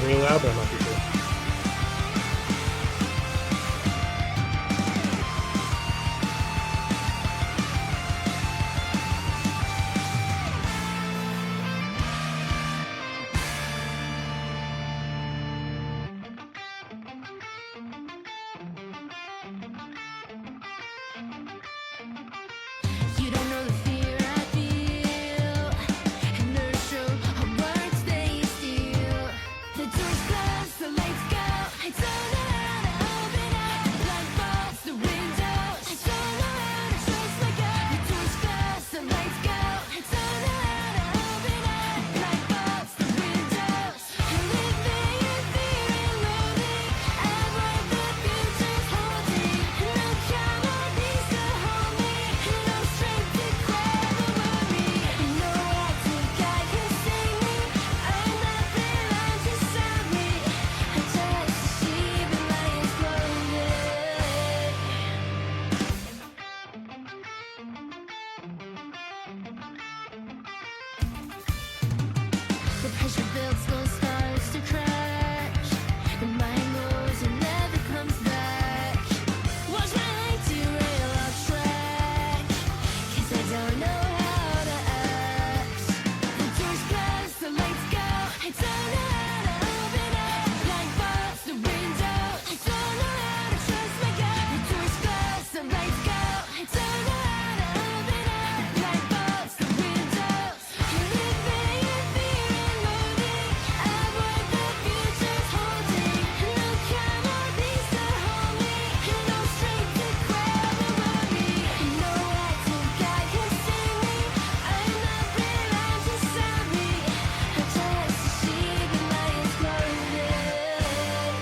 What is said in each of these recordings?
sounds really loud, but I'm not too sure. You don't know the fear I feel. Inertia, our words they steal. The doors close, the lights go. I don't know how to open up. The light bulbs, the windows. I don't know how to trust my gut. The doors close, the lights go. I don't know how to open up. The light bulbs, the windows. I'm living in fear and loathing. I'm what the future's holding. No camera needs to hold me. No strength to grab or worry. No active guy can save me. I'm nothing around to stop me. I just sheep in lion's clothing. The pressure builds, slow starts to crash. The mind goes and never comes back. Watch my life derail off track. 'Cause I don't know how to act. The doors close, the lights go. I don't know how to open up. Light bulbs, the windows. I don't know how to trust my gut. The doors close, the lights go. I don't know how to open up. Light bulbs, the windows. I'm living in fear and loathing. I'm what the future's holding. No camera needs to hold me. No strength to grab or worry. No active guy can save me. I'm nothing around to stop me. I'm just a sheep in lion's clothing.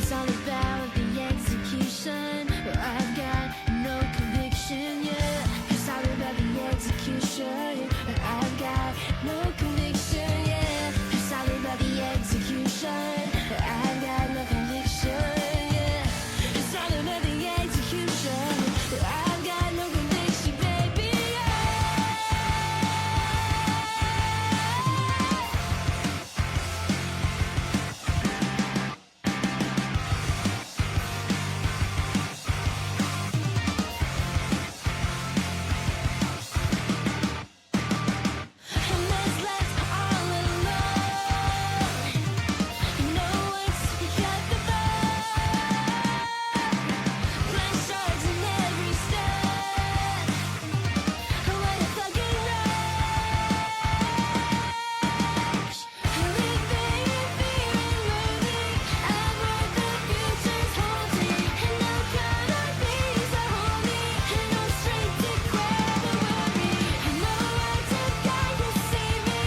It's all about the execution, but I've got no conviction yet. It's all about the execution, but I've got no conviction yet. It's all about the execution, but I've got no conviction yet. It's all about the execution, but I've got no conviction, baby. I'm left all alone. No one's got the ball. Blind stars in every step. What a fucking rush. Living in fear and loathing. I'm what the future's holding. No color needs to hold me. No strength to grab or worry. No active guy can save me.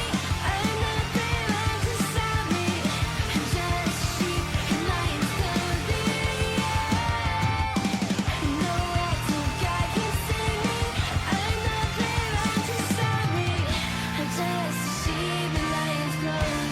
I'm nothing around to stop me. I'm just sheep in lion's clothing. No active guy can save me. I'm nothing around to stop me. I'm just a sheep in lion's clothing.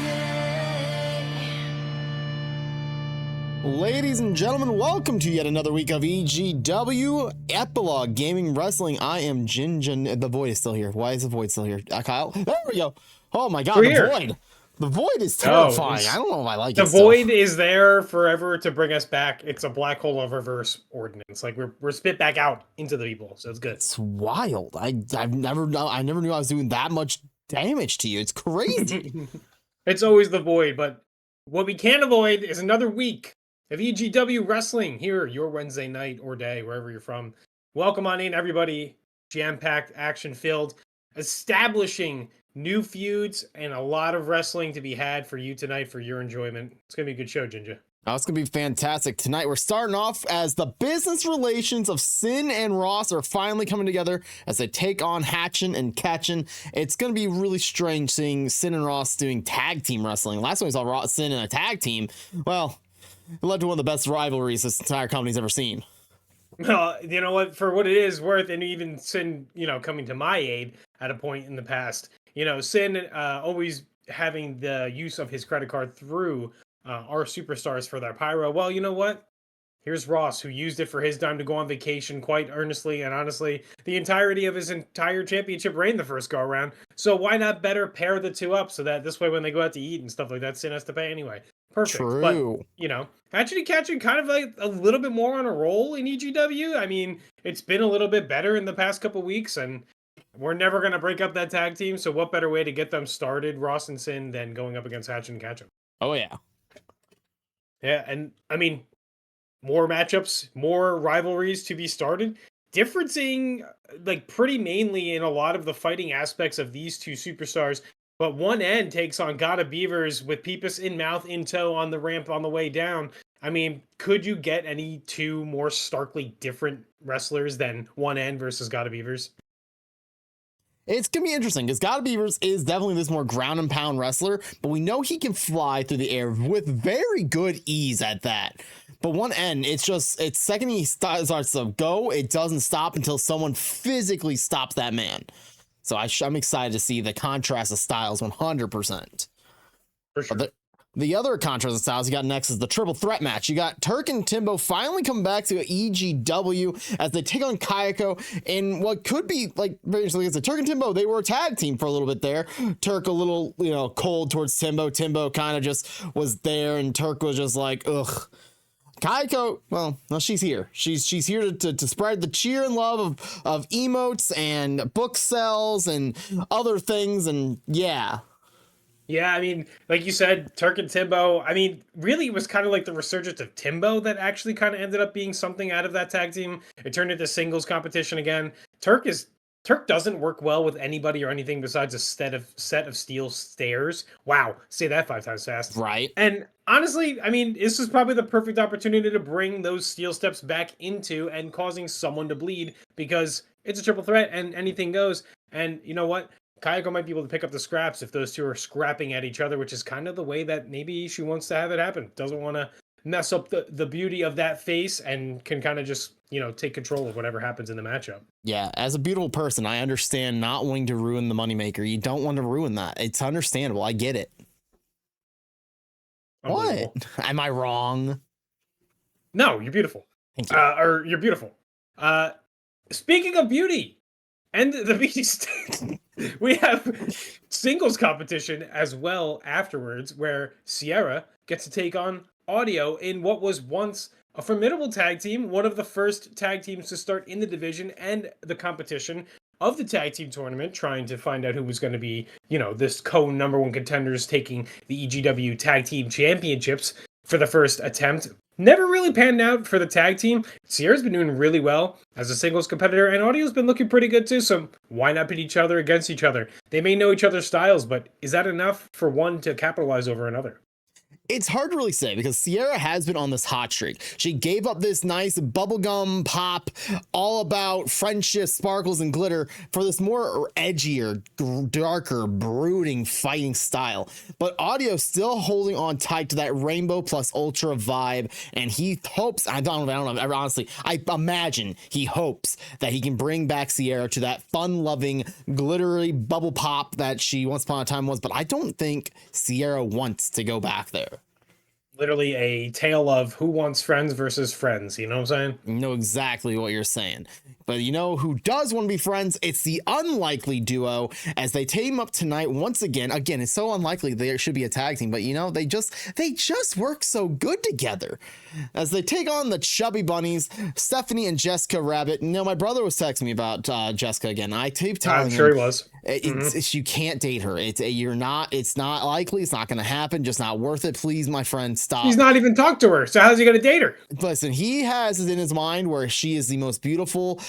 Ladies and gentlemen, welcome to yet another week of EGW Epilogue Gaming Wrestling. I am Jinjin. The Void is still here. Why is the Void still here? Kyle? There we go. Oh my god, We're the here. Void. The Void is terrifying. it's- I don't know if I like The it still. void is there forever to bring us back. It's a black hole of reverse ordinance. Like we're spit back out into the people, so it's good. It's wild. I never knew I was doing that much damage to you. It's crazy. It's always the void, but what we can't avoid is another week of EGW wrestling here, your Wednesday night or day, wherever you're from. Welcome on in, everybody. Jam-packed, action-filled, establishing new feuds and a lot of wrestling to be had for you tonight for your enjoyment. It's gonna be a good show, Ginger. Oh, it's going to be fantastic. Tonight, we're starting off as the business relations of Sin and Ross are finally coming together as they take on Hatchin and Catchin. It's going to be really strange seeing Sin and Ross doing tag team wrestling. Last time we saw Sin in a tag team, well, it led to one of the best rivalries this entire company's ever seen. You know what? For what it is worth, and even Sin, coming to my aid at a point in the past, Sin always having the use of his credit card through our superstars for their pyro. Well, you know what? Here's Ross, who used it for his dime to go on vacation quite earnestly and honestly the entirety of his entire championship reign the first go around. So why not better pair the two up so that this way when they go out to eat and stuff like that, Sin has to pay anyway. Perfect. True. But, Hatchin and Catchin kind of like a little bit more on a roll in EGW. I mean, it's been a little bit better in the past couple weeks, and we're never going to break up that tag team. So what better way to get them started, Ross and Sin, than going up against Hatchin and Catchin? Oh, yeah. Yeah, and I mean, more matchups, more rivalries to be started. Differencing, like, pretty mainly in a lot of the fighting aspects of these two superstars. But one end takes on GodofBeaverz with Peepus in mouth, in tow on the ramp on the way down. I mean, could you get any two more starkly different wrestlers than one end versus GodofBeaverz? It's going to be interesting because GodofBeaverz is definitely this more ground and pound wrestler, but we know he can fly through the air with very good ease at that. But one end, it's second he starts to go, it doesn't stop until someone physically stops that man. So I'm excited to see the contrast of styles 100%. For sure. The other contrast of styles you got next is the triple threat match. You got Turk and Timbo finally come back to EGW as they take on Kiako in what could be like basically it's a Turk and Timbo. They were a tag team for a little bit there. Turk a little, cold towards Timbo. Timbo kind of just was there and Turk was just like, ugh. Kiako, well, she's here. She's here to spread the cheer and love of emotes and book sales and other things, and yeah. Yeah, I mean, like you said, Turk and Timbo, I mean, really it was kind of like the resurgence of Timbo that actually kind of ended up being something out of that tag team. It turned into singles competition again. Turk doesn't work well with anybody or anything besides a set of steel stairs. Wow, say that 5 times fast. Right. And honestly, I mean, this is probably the perfect opportunity to bring those steel steps back into and causing someone to bleed because it's a triple threat and anything goes. And you know what? Kiako might be able to pick up the scraps if those two are scrapping at each other, which is kind of the way that maybe she wants to have it happen. Doesn't want to mess up the beauty of that face and can kind of just, take control of whatever happens in the matchup. Yeah, as a beautiful person, I understand not wanting to ruin the moneymaker. You don't want to ruin that. It's understandable. I get it. What? Am I wrong? No, you're beautiful. Thank you. Or you're beautiful. Speaking of beauty and the beast, we have singles competition as well afterwards where Sierra gets to take on Audio in what was once a formidable tag team, one of the first tag teams to start in the division and the competition of the tag team tournament, trying to find out who was going to be, this number one contenders taking the EGW tag team championships for the first attempt. Never really panned out for the tag team. Sierra's been doing really well as a singles competitor, and Audio's been looking pretty good too, so why not pit each other against each other? They may know each other's styles, but is that enough for one to capitalize over another? It's hard to really say because Sierra has been on this hot streak. She gave up this nice bubblegum pop, all about friendship, sparkles, and glitter for this more edgier, darker, brooding fighting style. But Audio still holding on tight to that rainbow plus ultra vibe, and he hopes, I don't know, honestly, I imagine he hopes that he can bring back Sierra to that fun-loving, glittery bubble pop that she once upon a time was, but I don't think Sierra wants to go back there. Literally a tale of who wants friends versus friends. You know what I'm saying? You know exactly what you're saying. But you know who does want to be friends? It's the unlikely duo as they team up tonight once again. Again, it's so unlikely there should be a tag team, but they just work so good together as they take on the Chubby Bunnies, Stephanie and Jessica Rabbit. My brother was texting me about Jessica again. I keep telling him. I'm sure he was. You can't date her. It's not likely. It's not going to happen. Just not worth it. Please, my friend, stop. He's not even talked to her. So how's he going to date her? Listen, he has it in his mind where she is the most beautiful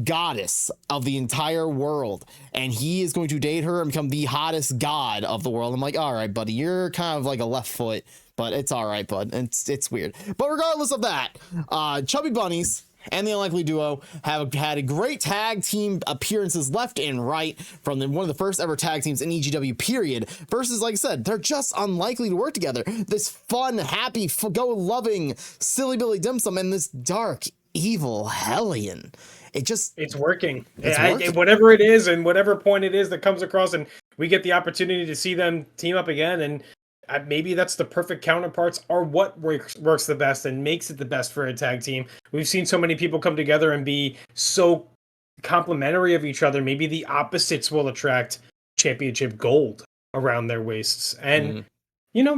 goddess of the entire world, and he is going to date her and become the hottest god of the world. I'm like, all right, buddy, you're kind of like a left foot, but it's all right, bud. It's weird. But regardless of that, Chubby Bunnies and the Unlikely Duo have had a great tag team appearances left and right from one of the first ever tag teams in EGW period versus, like I said, they're just unlikely to work together. This fun, happy, go-loving, silly Billy Dim Sum and this dark, evil hellion. It's working. It's working. Whatever it is and whatever point it is that comes across, and we get the opportunity to see them team up again, and maybe that's the perfect counterparts are what works the best and makes it the best for a tag team. We've seen so many people come together and be so complimentary of each other. Maybe the opposites will attract championship gold around their waists. And,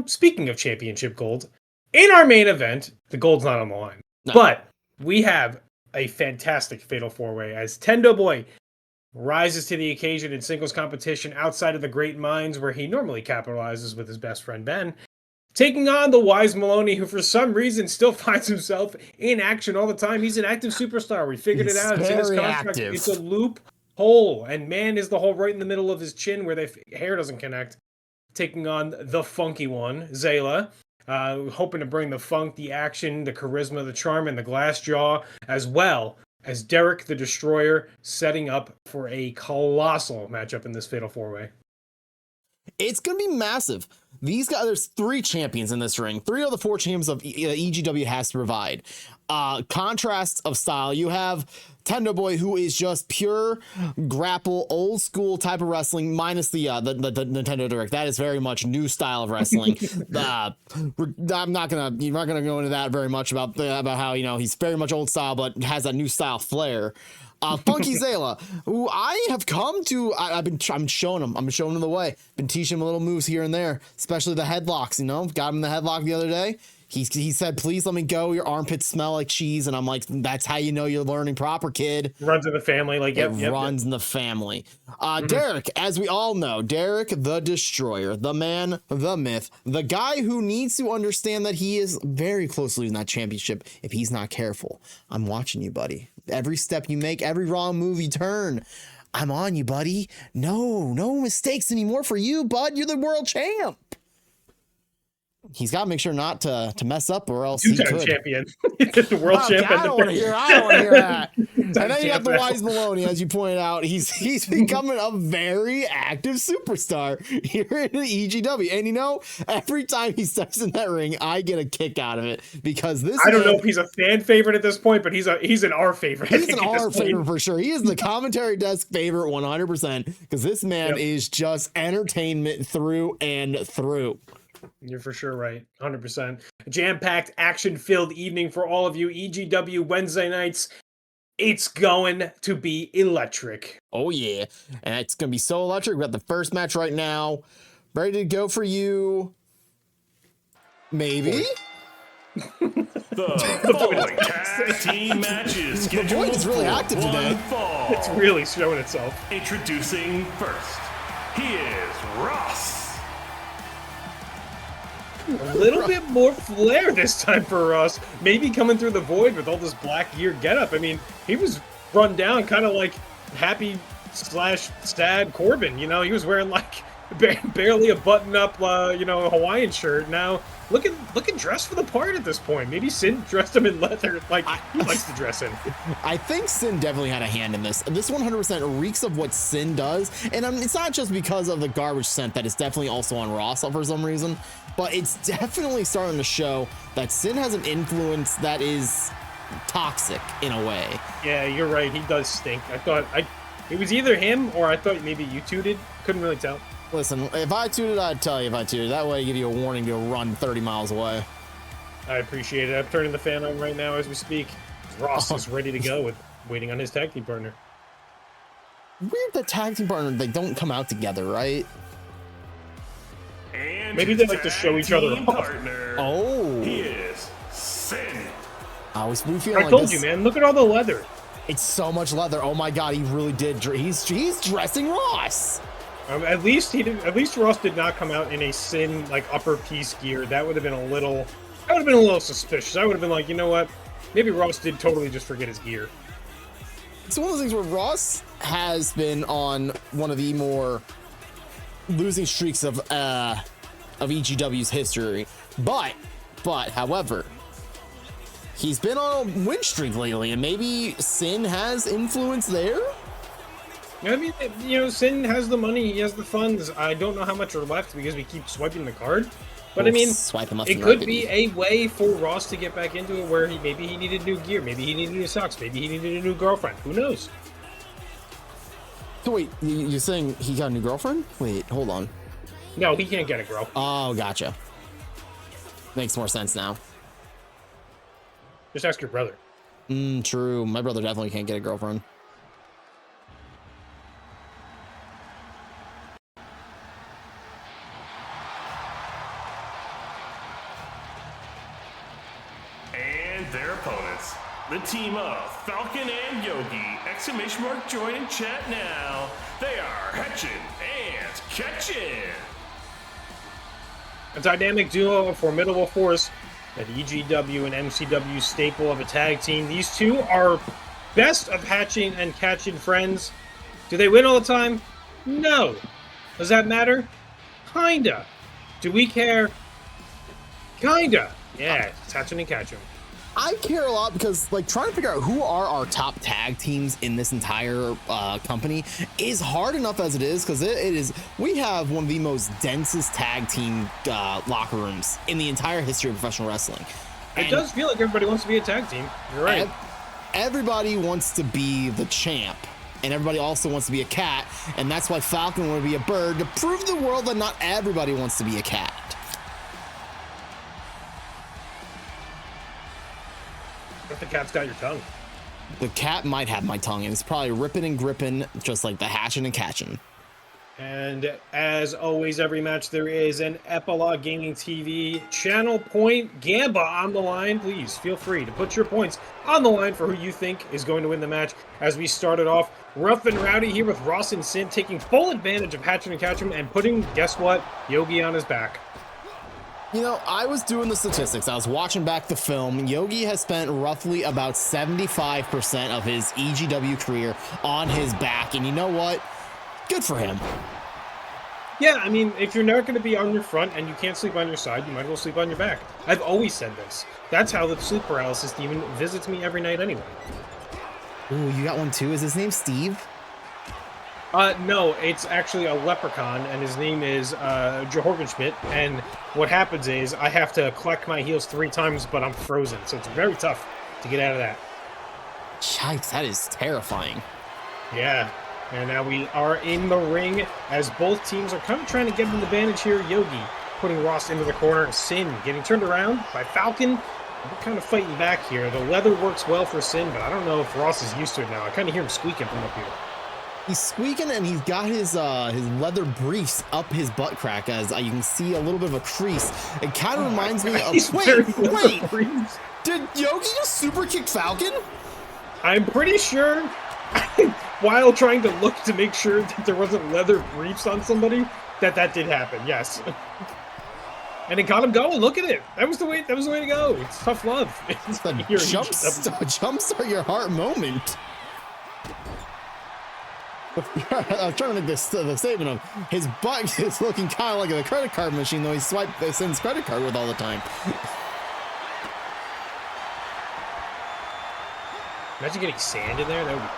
speaking of championship gold, in our main event, the gold's not on the line. No. But we have a fantastic Fatal 4-Way as Tendo Boy rises to the occasion in singles competition outside of the Great Minds, where he normally capitalizes with his best friend Ben, taking on the wise Melone, who for some reason still finds himself in action all the time. He's an active superstar. We figured it out. It's in his contract. Active. It's a loophole. And man, is the hole right in the middle of his chin where the hair doesn't connect. Taking on the funky one, Xela. Hoping to bring the funk, the action, the charisma, the charm, and the glass jaw, as well as Derrick the Destroyer, setting up for a colossal matchup in this Fatal 4-Way. It's going to be massive. These guys, there's 3 champions in this ring. 3 of the 4 champions of EGW has to provide. Contrasts of style. You have Tendo Boy, who is just pure grapple, old school type of wrestling, minus the Nintendo Direct. That is very much new style of wrestling. I'm not gonna go into that very much about how he's very much old style, but has that new style flair. Funky Xela, who I have come to, I'm showing him the way. Been teaching him little moves here and there, especially the headlocks. Got him in the headlock the other day. He said, "Please let me go. Your armpits smell like cheese." And I'm like, "That's how you know you're learning proper, kid." Runs in the family, runs in the family. Derrick, as we all know, Derrick the Destroyer, the man, the myth, the guy who needs to understand that he is very close to losing that championship if he's not careful. I'm watching you, buddy. Every step you make, every wrong move you turn, I'm on you, buddy. No mistakes anymore for you, bud. You're the world champ. He's got to make sure not to mess up, or else he could. Champion. The world champ. I don't want to hear that. And then you got the wise Melone, as you pointed out. He's becoming a very active superstar here in the EGW. And every time he steps in that ring, I get a kick out of it, because I don't know if he's a fan favorite at this point, but he's an R favorite. He's an R favorite for sure. He is the commentary desk favorite 100%, because this man is just entertainment through and through. You're for sure right. 100%. Jam-packed, action-filled evening for all of you. EGW Wednesday nights. It's going to be electric. Oh, yeah. And it's going to be so electric. We got the first match right now. Ready to go for you. Maybe? The following tag team matches. The Void is really active today. It's really showing itself. Introducing first, he is Ross. A little bit more flair this time for Ross. Maybe coming through the Void with all this black gear getup. I mean, he was run down kind of like happy/sad Corbin. He was wearing like barely a button-up, Hawaiian shirt. Now looking dressed for the part at this point. Maybe Sin dressed him in leather. He likes to dress in. I think Sin definitely had a hand in this. This 100% reeks of what Sin does, and it's not just because of the garbage scent that is definitely also on Ross for some reason, but it's definitely starting to show that Sin has an influence that is toxic in a way. Yeah, you're right. He does stink. I thought it was either him, or I thought maybe you tooted. Couldn't really tell. Listen, if I tooted, I'd tell you if I tooted. That way I give you a warning to run 30 miles away. I appreciate it. I'm turning the fan on right now as we speak. Ross is ready to go waiting on his tag team partner. Weird that tag team partner, they don't come out together, right? And maybe they like to show each other off. Partner, oh. He is Sin. I told you, man. Look at all the leather. It's so much leather. Oh my God, he really did. He's dressing Ross. At least Ross did not come out in a Sin upper piece gear. That would have been a little suspicious. I would have been like, you know what? Maybe Ross did totally just forget his gear. It's one of those things where Ross has been on one of the more losing streaks of EGW's history, but however, he's been on a win streak lately, and maybe Sin has influence there. I mean, Sin has the money, he has the funds. I don't know how much are left because we keep swiping the card. But I mean, Swipe him left it and could right, be baby. a way for Ross to get back into it where maybe he needed new gear, maybe he needed new socks, maybe he needed a new girlfriend. Who knows? So wait, you're saying he got a new girlfriend? Wait, hold on. No, he can't get a girl. Oh, gotcha. Makes more sense now. Just ask your brother. True. My brother definitely can't get a girlfriend. And their opponents, the team of Falcon and Yogi! Exclamation mark join in chat now. They are Hatchin and Catchin. A dynamic duo, a formidable force, an EGW and MCW staple of a tag team. These two are best of Hatchin and Catchin friends. Do they win all the time? No. Does that matter? Kinda. Do we care? Kinda. Yeah, it's Hatchin and Catchin. I care a lot because, like, trying to figure out who are our top tag teams in this entire company is hard enough as it is, because we have one of the most densest tag team locker rooms in the entire history of professional wrestling. It does feel like everybody wants to be a tag team. You're right. Everybody wants to be the champ, and everybody also wants to be a cat, and that's why Falcon wanted to be a bird, to prove to the world that not everybody wants to be a cat. But the cat's got your tongue. The cat might have my tongue, and it's probably ripping and gripping, just like the Hatchin and Catchin. And as always, every match there is an Epilogue Gaming TV channel point Gamba on the line. Please feel free to put your points on the line for who you think is going to win the match. As we started off rough and rowdy here with Ross and Sin taking full advantage of Hatchin and Catchin and putting, guess what, Yogi on his back. You know, I was doing the statistics. I was watching back the film. Yogi has spent roughly about 75% of his EGW career on his back. And you know what? Good for him. Yeah, I mean, if you're not going to be on your front and you can't sleep on your side, you might as well sleep on your back. I've always said this. That's how the sleep paralysis demon visits me every night anyway. Ooh, you got one too? Is his name Steve? No, it's actually a leprechaun, and his name is Schmidt. And what happens is I have to collect my heels 3 times, but I'm frozen, so it's very tough to get out of that. Yikes, that is terrifying. Yeah, and now we are in the ring as both teams are kind of trying to get an advantage here. Yogi putting Ross into the corner, Sin getting turned around by Falcon. We're kind of fighting back here. The leather works well for Sin, but I don't know if Ross is used to it now. I kind of hear him squeaking from up here. He's squeaking, and he's got his leather briefs up his butt crack, as you can see a little bit of a crease. It kind of reminds me of... Wait! Did Yogi just super kick Falcon? I'm pretty sure, while trying to look to make sure that there wasn't leather briefs on somebody, that did happen, yes. And it got him going. Look at it. That was the way to go. It's tough love. It's the jumpstart your heart moment. I was trying to make this the statement of his butt is looking kind of like a credit card machine, though he sends credit card with all the time. Imagine getting sand in there. That would be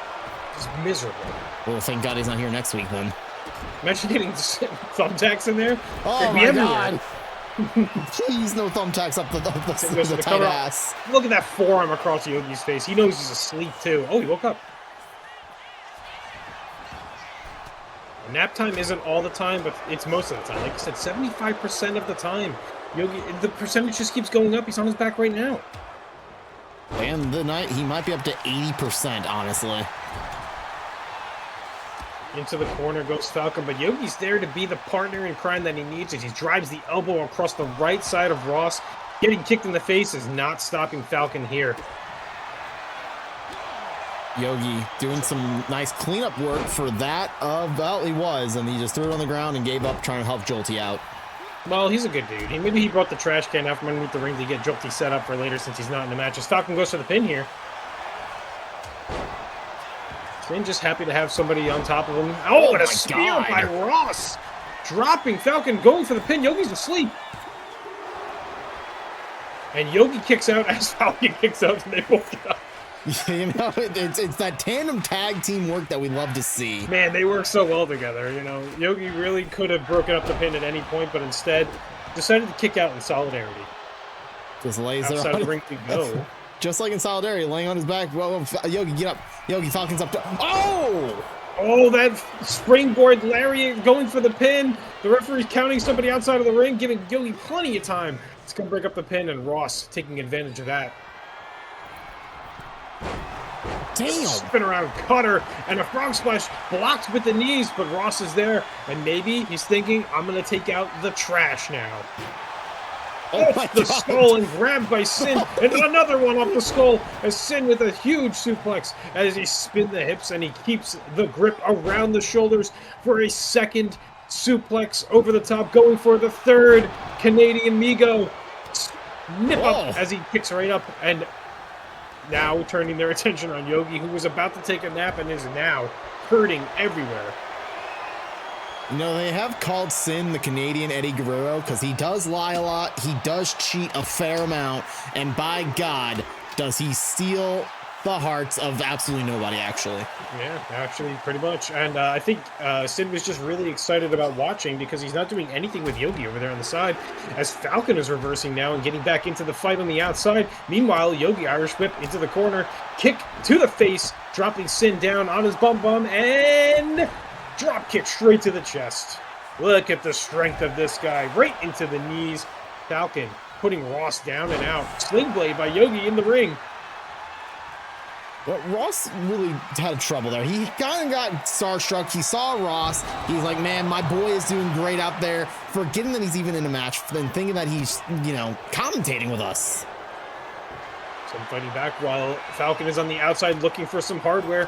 just miserable. Well, thank God he's not here next week then. Imagine getting thumbtacks in there. Oh my God! Please, no thumbtacks up the tight ass. Look at that forearm across Yogi's face. He knows he's asleep too. Oh, he woke up. Nap time isn't all the time, but it's most of the time. Like I said, 75% of the time. Yogi, the percentage just keeps going up. He's on his back right now. And the night, he might be up to 80%, honestly. Into the corner goes Falcon, but Yogi's there to be the partner in crime that he needs as he drives the elbow across the right side of Ross. Getting kicked in the face is not stopping Falcon here. Yogi doing some nice cleanup work for that. Well, he was, and he just threw it on the ground and gave up trying to help Jolty out. Well, he's a good dude. Maybe he brought the trash can out from underneath the ring to get Jolty set up for later since he's not in the match. As Falcon goes for the pin here. Finn just happy to have somebody on top of him. Oh, and a spear by Ross! Dropping Falcon, going for the pin. Yogi's asleep. And Yogi kicks out as Falcon kicks out, and they both get up. You know, it's that tandem tag team work that we love to see. Man, they work so well together, you know. Yogi really could have broken up the pin at any point, but instead, decided to kick out in solidarity. Just lays there Outside on the ring to go. Just like in solidarity, laying on his back. Whoa, Yogi, get up. Yogi, Falcon's up. Oh! Oh, that springboard lariat going for the pin. The referee's counting somebody outside of the ring, giving Yogi plenty of time. It's going to break up the pin, and Ross taking advantage of that. Damn! Spin around cutter, and a frog splash blocked with the knees, but Ross is there, and maybe he's thinking, I'm going to take out the trash now. Oh Off my the God. skull and grabbed by Sin, and another one off the skull as Sin with a huge suplex as he spins the hips and he keeps the grip around the shoulders for a second suplex over the top, going for the third Canadian Migo. Nip up as he kicks right up, and now turning their attention on Yogi, who was about to take a nap and is now hurting everywhere. You know, they have called Sin the Canadian Eddie Guerrero because he does lie a lot. He does cheat a fair amount. And by God, does he steal the hearts of absolutely nobody, actually. Yeah, actually, pretty much. And I think Sin was just really excited about watching because he's not doing anything with Yogi over there on the side, as Falcon is reversing now and getting back into the fight on the outside. Meanwhile, Yogi Irish whip into the corner, kick to the face, dropping Sin down on his bum, and drop kick straight to the chest. Look at the strength of this guy, right into the knees. Falcon putting Ross down and out. Sling blade by Yogi in the ring. But Ross really had trouble there. He kind of got starstruck. He saw Ross. He's like, man, my boy is doing great out there. Forgetting that he's even in a match, then thinking that he's, you know, commentating with us. Some fighting back while Falcon is on the outside looking for some hardware.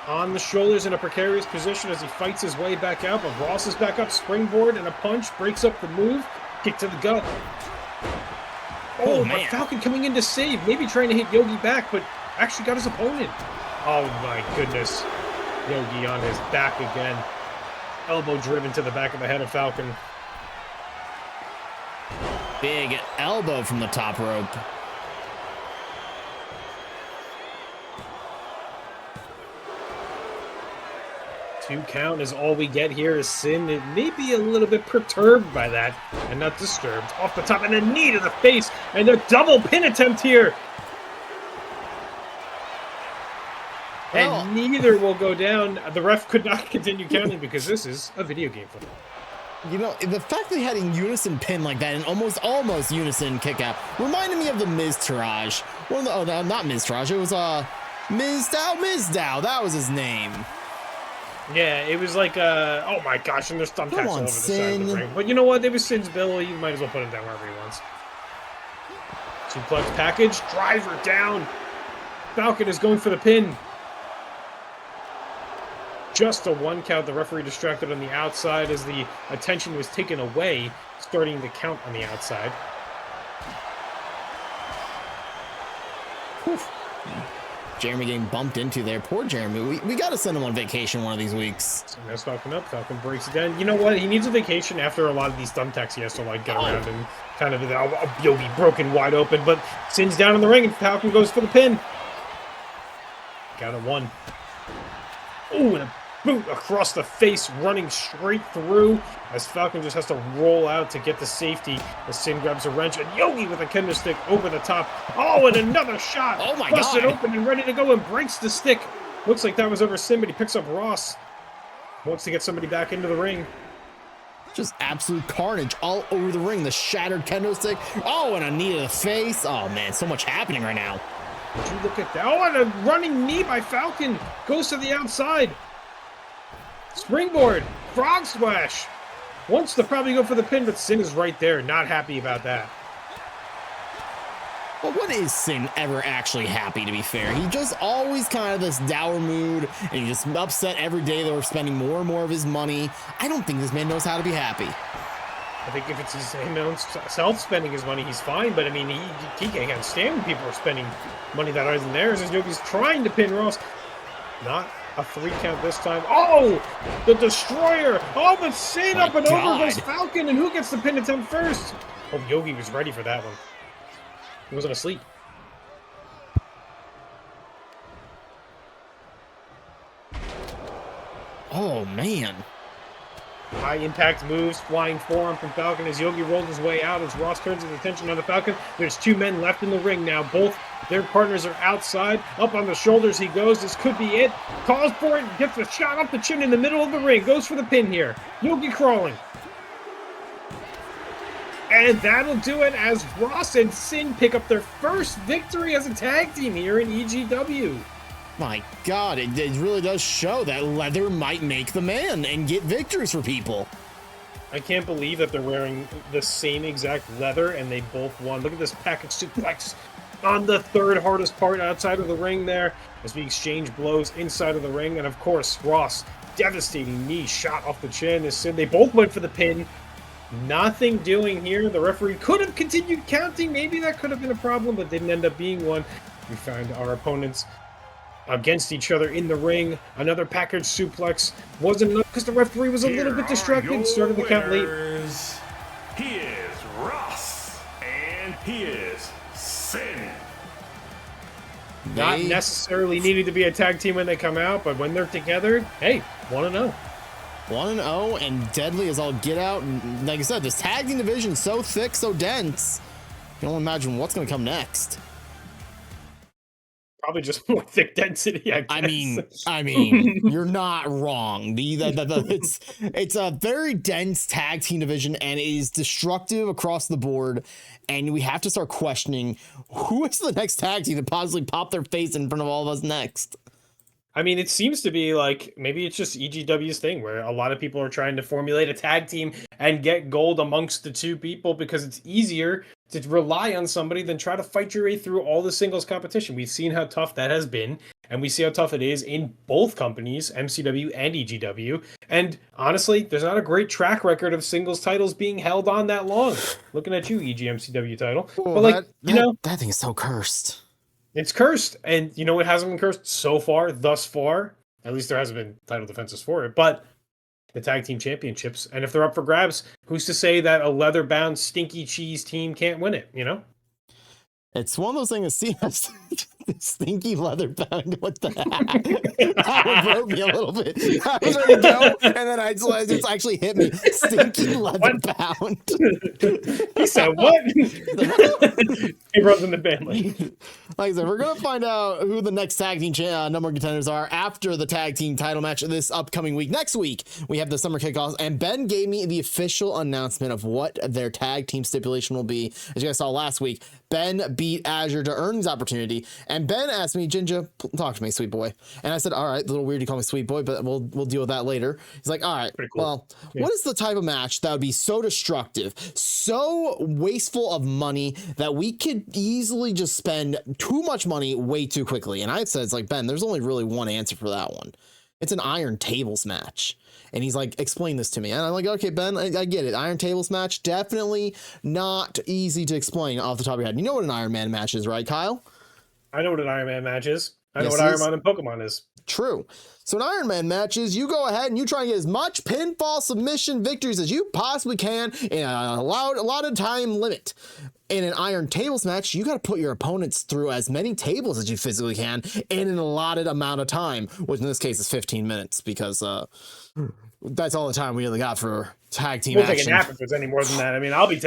On the shoulders in a precarious position as he fights his way back out. But Ross is back up, springboard and a punch. Breaks up the move. Kick to the gut. Oh, man. but Falcon coming in to save. Maybe trying to hit Yogi back, but actually got his opponent. Oh my goodness. Yogi on his back again. Elbow driven to the back of the head of Falcon. Big elbow from the top rope. 2 count is all we get here is Sin. It may be a little bit perturbed by that and not disturbed. Off the top and a knee to the face and a double pin attempt here. And neither will go down. The ref could not continue counting because this is a video game for them. You know, the fact that he had a unison pin like that and almost unison kick out reminded me of the Miz Taraj. Oh, no, not Miz Taraj. It was Miz Dow. That was his name. Yeah, it was like, oh my gosh, and there's thumbtacks all over the side of the ring. But you know what? It was Sin's bill. You might as well put him down wherever he wants. Suplex package, driver down. Falcon is going for the pin. Just a 1 count. The referee distracted on the outside as the attention was taken away, starting the count on the outside. Whew. Jeremy getting bumped into there. Poor Jeremy. We got to send him on vacation one of these weeks. So that's Falcon up. Falcon breaks it down. You know what? He needs a vacation after a lot of these thumbtacks he has to like get around and kind of Yogi broken wide open. But Sin's down in the ring and Falcon goes for the pin. Got a 1. Ooh, and a boot across the face, running straight through as Falcon just has to roll out to get the safety as Sin grabs a wrench and Yogi with a kendo stick over the top. Oh, and another shot. Oh my Busted God. open and ready to go and breaks the stick. Looks like that was over Sin, but he picks up Ross. Wants to get somebody back into the ring. Just absolute carnage all over the ring. The shattered kendo stick. Oh, and a knee to the face. Oh man, so much happening right now. Would you look at that? Oh, and a running knee by Falcon. Goes to the outside. Springboard. Frog splash. Wants to probably go for the pin, but Sin is right there. Not happy about that. Well, when is Sin ever actually happy, to be fair? He just always kind of this dour mood, and he's just upset every day that we're spending more and more of his money. I don't think this man knows how to be happy. I think if it's his own self spending his money, he's fine. But I mean, he can't stand when people are spending money that isn't theirs. As Yogi's trying to pin Ross. Not a 3 count this time. Oh, the Destroyer. Oh, but Sin up and over goes Falcon. And who gets the pin attempt first? Oh, Yogi was ready for that one. He wasn't asleep. Oh, man. High impact moves, flying forearm from Falcon as Yogi rolls his way out as Ross turns his attention on the Falcon. There's 2 men left in the ring now. Both their partners are outside. Up on the shoulders he goes. This could be it. Calls for it. Gets a shot off the chin in the middle of the ring. Goes for the pin here. Yogi crawling. And that'll do it as Ross and Sin pick up their first victory as a tag team here in EGW. My God, it really does show that leather might make the man and get victories for people. I can't believe that they're wearing the same exact leather and they both won. Look at this package suplex on the third hardest part outside of the ring there as we exchange blows inside of the ring. And of course, Ross, devastating knee shot off the chin as Sin. They both went for the pin. Nothing doing here. The referee could have continued counting. Maybe that could have been a problem, but didn't end up being one. We found our opponents against each other in the ring. Another package suplex wasn't enough because the referee was a little bit distracted. Started the count late. He is Ross, and he is Sin. Not necessarily needing to be a tag team when they come out, but when they're together, hey, 1-0. 1-0 and deadly as all get out. And like I said, this tag team division is so thick, so dense. You can only imagine what's going to come next. Probably just more thick density, I guess. I mean, you're not wrong. It's a very dense tag team division, and it is destructive across the board. And we have to start questioning who is the next tag team to possibly pop their face in front of all of us next. I mean, it seems to be like maybe it's just EGW's thing where a lot of people are trying to formulate a tag team and get gold amongst the two people because it's easier to rely on somebody than try to fight your way through all the singles competition. We've seen how tough that has been, and we see how tough it is in both companies, MCW and EGW. And honestly, there's not a great track record of singles titles being held on that long. Looking at you, EG-MCW title. Oh, but like, that thing is so cursed. It's cursed, and you know it hasn't been cursed so far, thus far. At least there hasn't been title defenses for it, but the tag team championships. And if they're up for grabs, who's to say that a leather-bound stinky cheese team can't win it, you know? It's one of those things, see, stinky leather bound. What the heck? That one broke me a little bit. I was ready to go, and then it just actually hit me. Stinky leather bound. He said, what? He runs in the band. Like I said, we're going to find out who the next tag team number one contenders are after the tag team title match this upcoming week. Next week, we have the summer kickoffs, and Ben gave me the official announcement of what their tag team stipulation will be. As you guys saw last week, Ben beat Azure to earn his opportunity, and Ben asked me, Jinja, talk to me, sweet boy. And I said, all right, a little weird you call me sweet boy, but we'll deal with that later. He's like, all right, cool. Well, what is the type of match that would be so destructive, so wasteful of money that we could easily just spend too much money way too quickly? And I said, it's like, Ben, there's only really one answer for that one. It's an iron tables match. And he's like, explain this to me. And I'm like, okay, Ben, I get it. Iron tables match, definitely not easy to explain off the top of your head. You know what an Iron Man match is, right, Kyle? I know what an Iron Man match is. I know what Iron Man and Pokemon is. True. So an Iron Man match is you go ahead and you try and get as much pinfall submission victories as you possibly can in a allotted time limit. In an iron tables match, you got to put your opponents through as many tables as you physically can in an allotted amount of time, which in this case is 15 minutes because that's all the time we really got for tag team action. We'll take a nap if there's any more than that. I mean, I'll be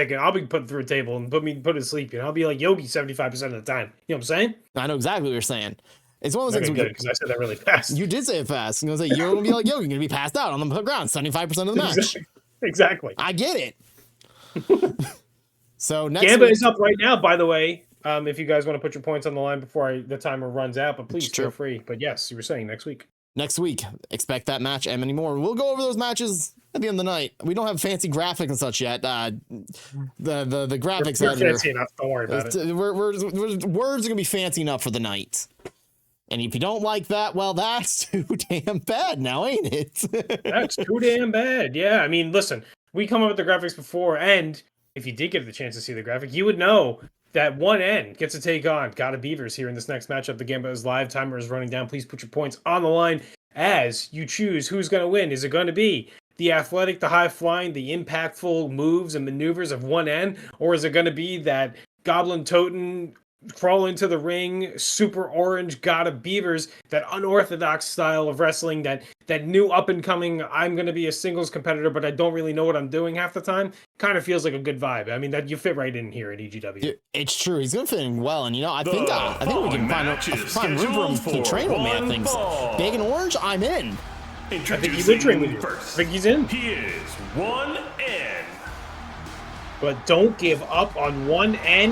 putting through a table and put to sleep. You know, I'll be like Yogi 75% of the time. You know what I'm saying? I know exactly what you're saying. It's one of those things. Good because I said that really fast. You did say it fast. You're gonna say you're gonna be like Yogi, you're gonna be passed out on the ground 75% of the match. Exactly. I get it. So next Gamba week, is up right now, by the way. If you guys want to put your points on the line before the timer runs out, but please feel free. But yes, you were saying next week. Next week, expect that match and many more. We'll go over those matches at the end of the night. We don't have fancy graphics and such yet. The graphics we're fancy enough. Don't worry about it. Words are gonna be fancy enough for the night. And if you don't like that, well, that's too damn bad now, ain't it? That's too damn bad. Yeah, I mean, listen, we come up with the graphics before, and if you did get the chance to see the graphic, you would know that one end gets to take on GodofBeaverz here in this next matchup. The Gamba is live. Timer is running down. Please put your points on the line as you choose who's going to win. Is it going to be the athletic, the high-flying, the impactful moves and maneuvers of one end, or is it going to be that goblin-toting, crawl into the ring, super orange GodofBeaverz, that unorthodox style of wrestling, that new up and coming, I'm going to be a singles competitor, but I don't really know what I'm doing half the time. Kind of feels like a good vibe. I mean, that you fit right in here at EGW. It's true. He's going to fit in well. And, I think we can find room for him to train with me, I think. Big and orange, I'm in. I think he would train with you. I think he's in. He is 1N. But don't give up on 1N,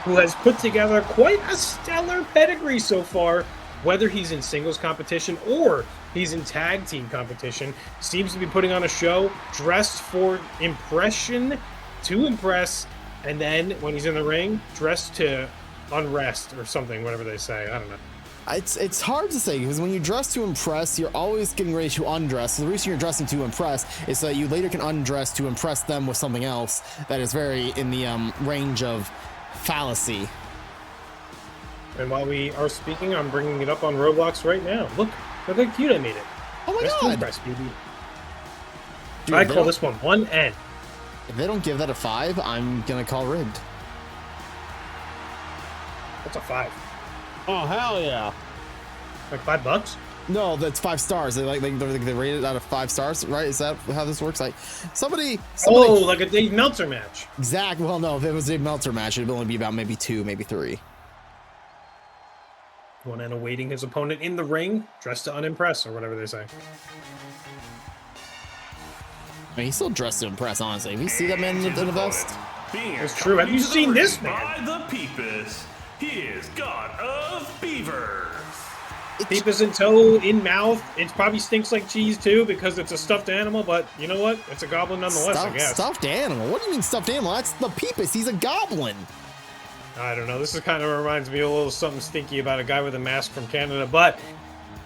who has put together quite a stellar pedigree so far. Whether he's in singles competition or he's in tag team competition, seems to be putting on a show, dressed for impression, to impress, and then when he's in the ring, dressed to unrest or something, whatever they say. I don't know. It's hard to say, because when you dress to impress, you're always getting ready to undress. So the reason you're dressing to impress is so that you later can undress to impress them with something else that is very in the range of fallacy. And while we are speaking, I'm bringing it up on Roblox right now. Look how cute I made it. Oh my Dressed to god! impress, baby. Dude, I call this one 1N. If they don't give that a 5, I'm gonna call rigged. What's a 5? Oh hell yeah! Like $5? No, that's 5 stars. They rate it out of 5 stars, right? Is that how this works? Like somebody Oh, like a Dave Meltzer match. Exact. Well, no, if it was a Meltzer match, it'd only be about maybe 2, maybe 3. 1N awaiting his opponent in the ring, dressed to unimpress, or whatever they say. I mean, he's still dressed to impress, honestly. If you see that man in the vest, It's true. Have you seen this man? By the Peepus, he is GodofBeaverz. Peepus in toe, in mouth. It probably stinks like cheese too because it's a stuffed animal, but you know what? It's a goblin nonetheless, I guess. Stuffed animal? What do you mean stuffed animal? That's the Peepus. He's a goblin. I don't know. This is kind of reminds me a little something stinky about a guy with a mask from Canada, but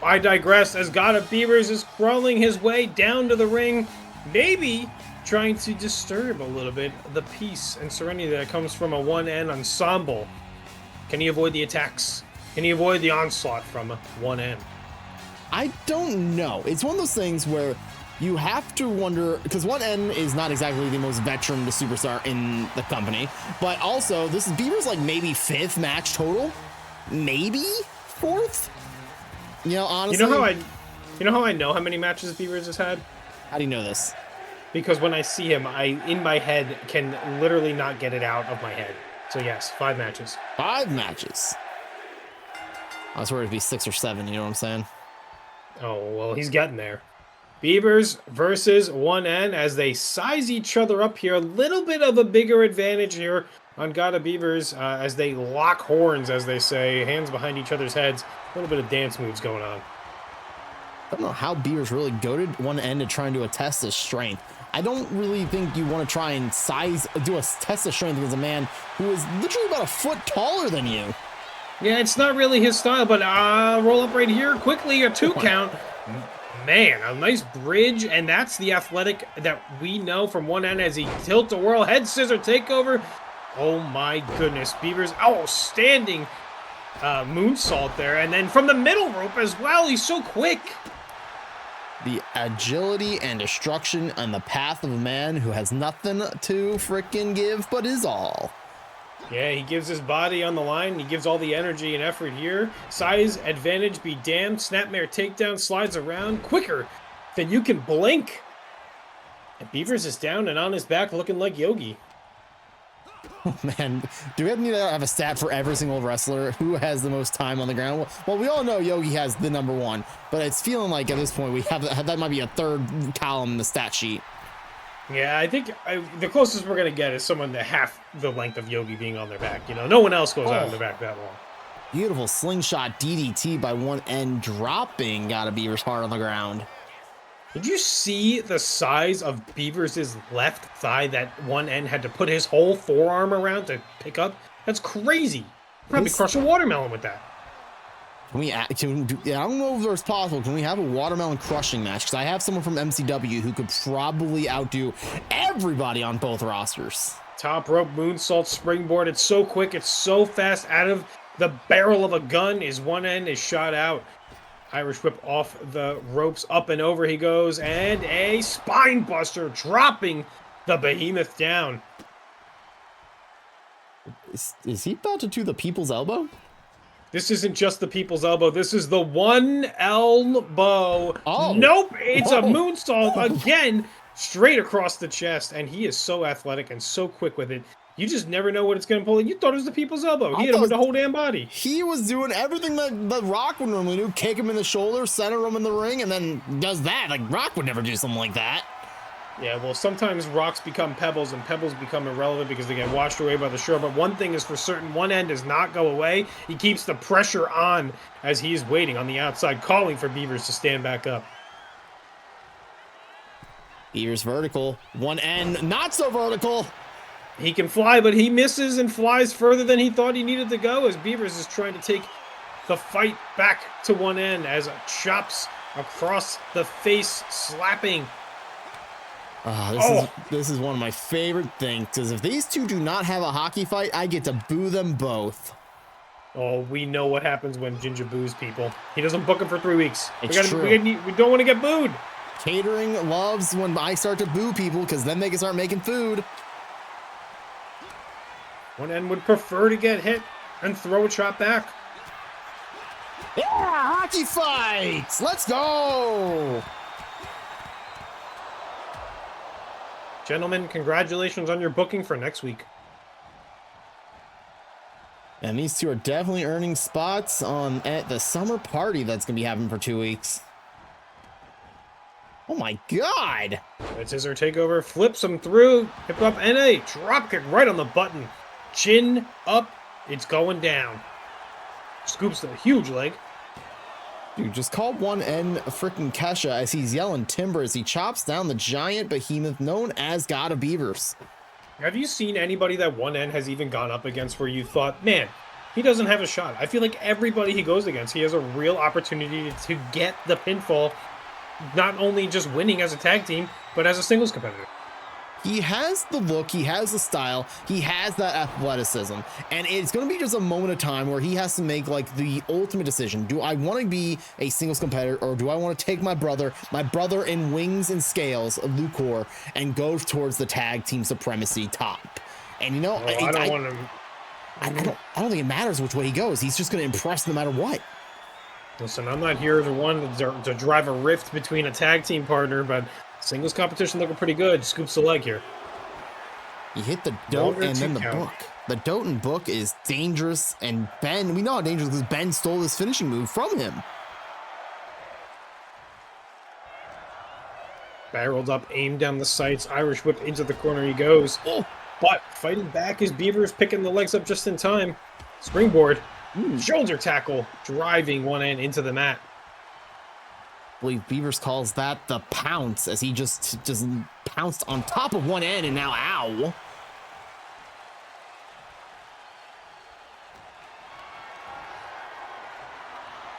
I digress as GodofBeaverz is crawling his way down to the ring, maybe trying to disturb a little bit the peace and serenity that comes from a 1N ensemble. Can he avoid the attacks? Can he avoid the onslaught from 1N? I don't know. It's one of those things where you have to wonder, because 1N is not exactly the most veteran superstar in the company, but also this is Beaver's like maybe 5th match total, maybe 4th. Honestly. You know how I know how many matches Beaverz has had? How do you know this? Because when I see him, I in my head can literally not get it out of my head. So yes, 5 matches. 5 matches. I was worried it'd be 6 or 7, you know what I'm saying? Oh, well, he's getting there. Beaverz versus 1N as they size each other up here. A little bit of a bigger advantage here on GodofBeaverz as they lock horns, as they say, hands behind each other's heads. A little bit of dance moves going on. I don't know how Beaverz really goaded 1N to trying to test his strength. I don't really think you want to try and do a test of strength against a man who is literally about a foot taller than you. Yeah, it's not really his style, but roll up right here quickly, a 2 count. Man, a nice bridge, and that's the athletic that we know from 1N as he tilt-a-whirl, head scissor takeover. Oh my goodness, Beaverz, outstanding moonsault there, and then from the middle rope as well. He's so quick. The agility and destruction on the path of a man who has nothing to frickin' give but his all. Yeah, he gives his body on the line. He gives all the energy and effort here. Size advantage be damned. Snapmare takedown slides around quicker than you can blink. And Beaverz is down and on his back looking like Yogi. Oh, man, do we need to have a stat for every single wrestler who has the most time on the ground? Well, we all know Yogi has the #1, but it's feeling like at this point we have that might be a 3rd column in the stat sheet. Yeah, I think the closest we're going to get is someone to half the length of Yogi being on their back. You know, no one else goes out on their back that long. Beautiful slingshot DDT by 1N, dropping GodofBeaverz hard on the ground. Did you see the size of Beaverz' left thigh that 1N had to put his whole forearm around to pick up? That's crazy. Probably crush a watermelon with that. I don't know if it's possible. Can we have a watermelon crushing match? Because I have someone from MCW who could probably outdo everybody on both rosters. Top rope moonsault springboard. It's so quick. It's so fast. Out of the barrel of a gun is 1N is shot out. Irish whip off the ropes. Up and over he goes. And a spine buster, dropping the behemoth down. Is he about to do the people's elbow? This isn't just the people's elbow. This is the one elbow. Oh. Nope. It's a Whoa. moonsault again, straight across the chest. And he is so athletic and so quick with it. You just never know what it's going to pull. You thought it was the people's elbow. He hit him with the whole damn body. He was doing everything that Rock would normally do. Kick him in the shoulder, center him in the ring, and then does that. Like, Rock would never do something like that. Yeah, well, sometimes rocks become pebbles, and pebbles become irrelevant because they get washed away by the shore. But one thing is for certain, one end does not go away. He keeps the pressure on as he's waiting on the outside, calling for Beavers to stand back up. Beavers vertical. One end, not so vertical. He can fly, but he misses and flies further than he thought he needed to go as Beavers is trying to take the fight back to one end as chops across the face, slapping. This is one of my favorite things, because if these two do not have a hockey fight, I get to boo them both. Oh, we know what happens when Ginger boos people. He doesn't book them for 3 weeks. It's true. We don't want to get booed. Catering loves when I start to boo people, because then they can start making food. One end would prefer to get hit and throw a chop back. Yeah, hockey fights! Let's go! Gentlemen, congratulations on your booking for next week. And these two are definitely earning spots at the summer party that's going to be happening for 2 weeks. Oh my god! Red Scissor takeover, flips him through, hip hop NA, drop kick right on the button. Chin up, it's going down. Scoops the huge leg. Dude, just call one end freaking Kesha as he's yelling timber as he chops down the giant behemoth known as GodofBeaverz. Have you seen anybody that one end has even gone up against where you thought, man, he doesn't have a shot? I feel like everybody he goes against, he has a real opportunity to get the pinfall, not only just winning as a tag team, but as a singles competitor. He has the look, he has the style, he has that athleticism, and it's going to be just a moment of time where he has to make like the ultimate decision. Do I want to be a singles competitor, or do I want to take my brother in wings and scales, Lucor, and go towards the tag team supremacy top? And you know, I don't want to. I don't think it matters which way he goes. He's just going to impress no matter what. Listen, I'm not here to drive a rift between a tag team partner, but singles competition looking pretty good. Scoops the leg here. You hit the dote and then the book. The dote and book is dangerous, and Ben, we know how dangerous because Ben stole this finishing move from him. Barreled up, aimed down the sights, Irish whip into the corner he goes. Oh. But fighting back is Beavers picking the legs up just in time. Springboard, shoulder tackle, driving one end into the mat. I believe Beavers calls that the pounce as he just pounced on top of one end and now ow.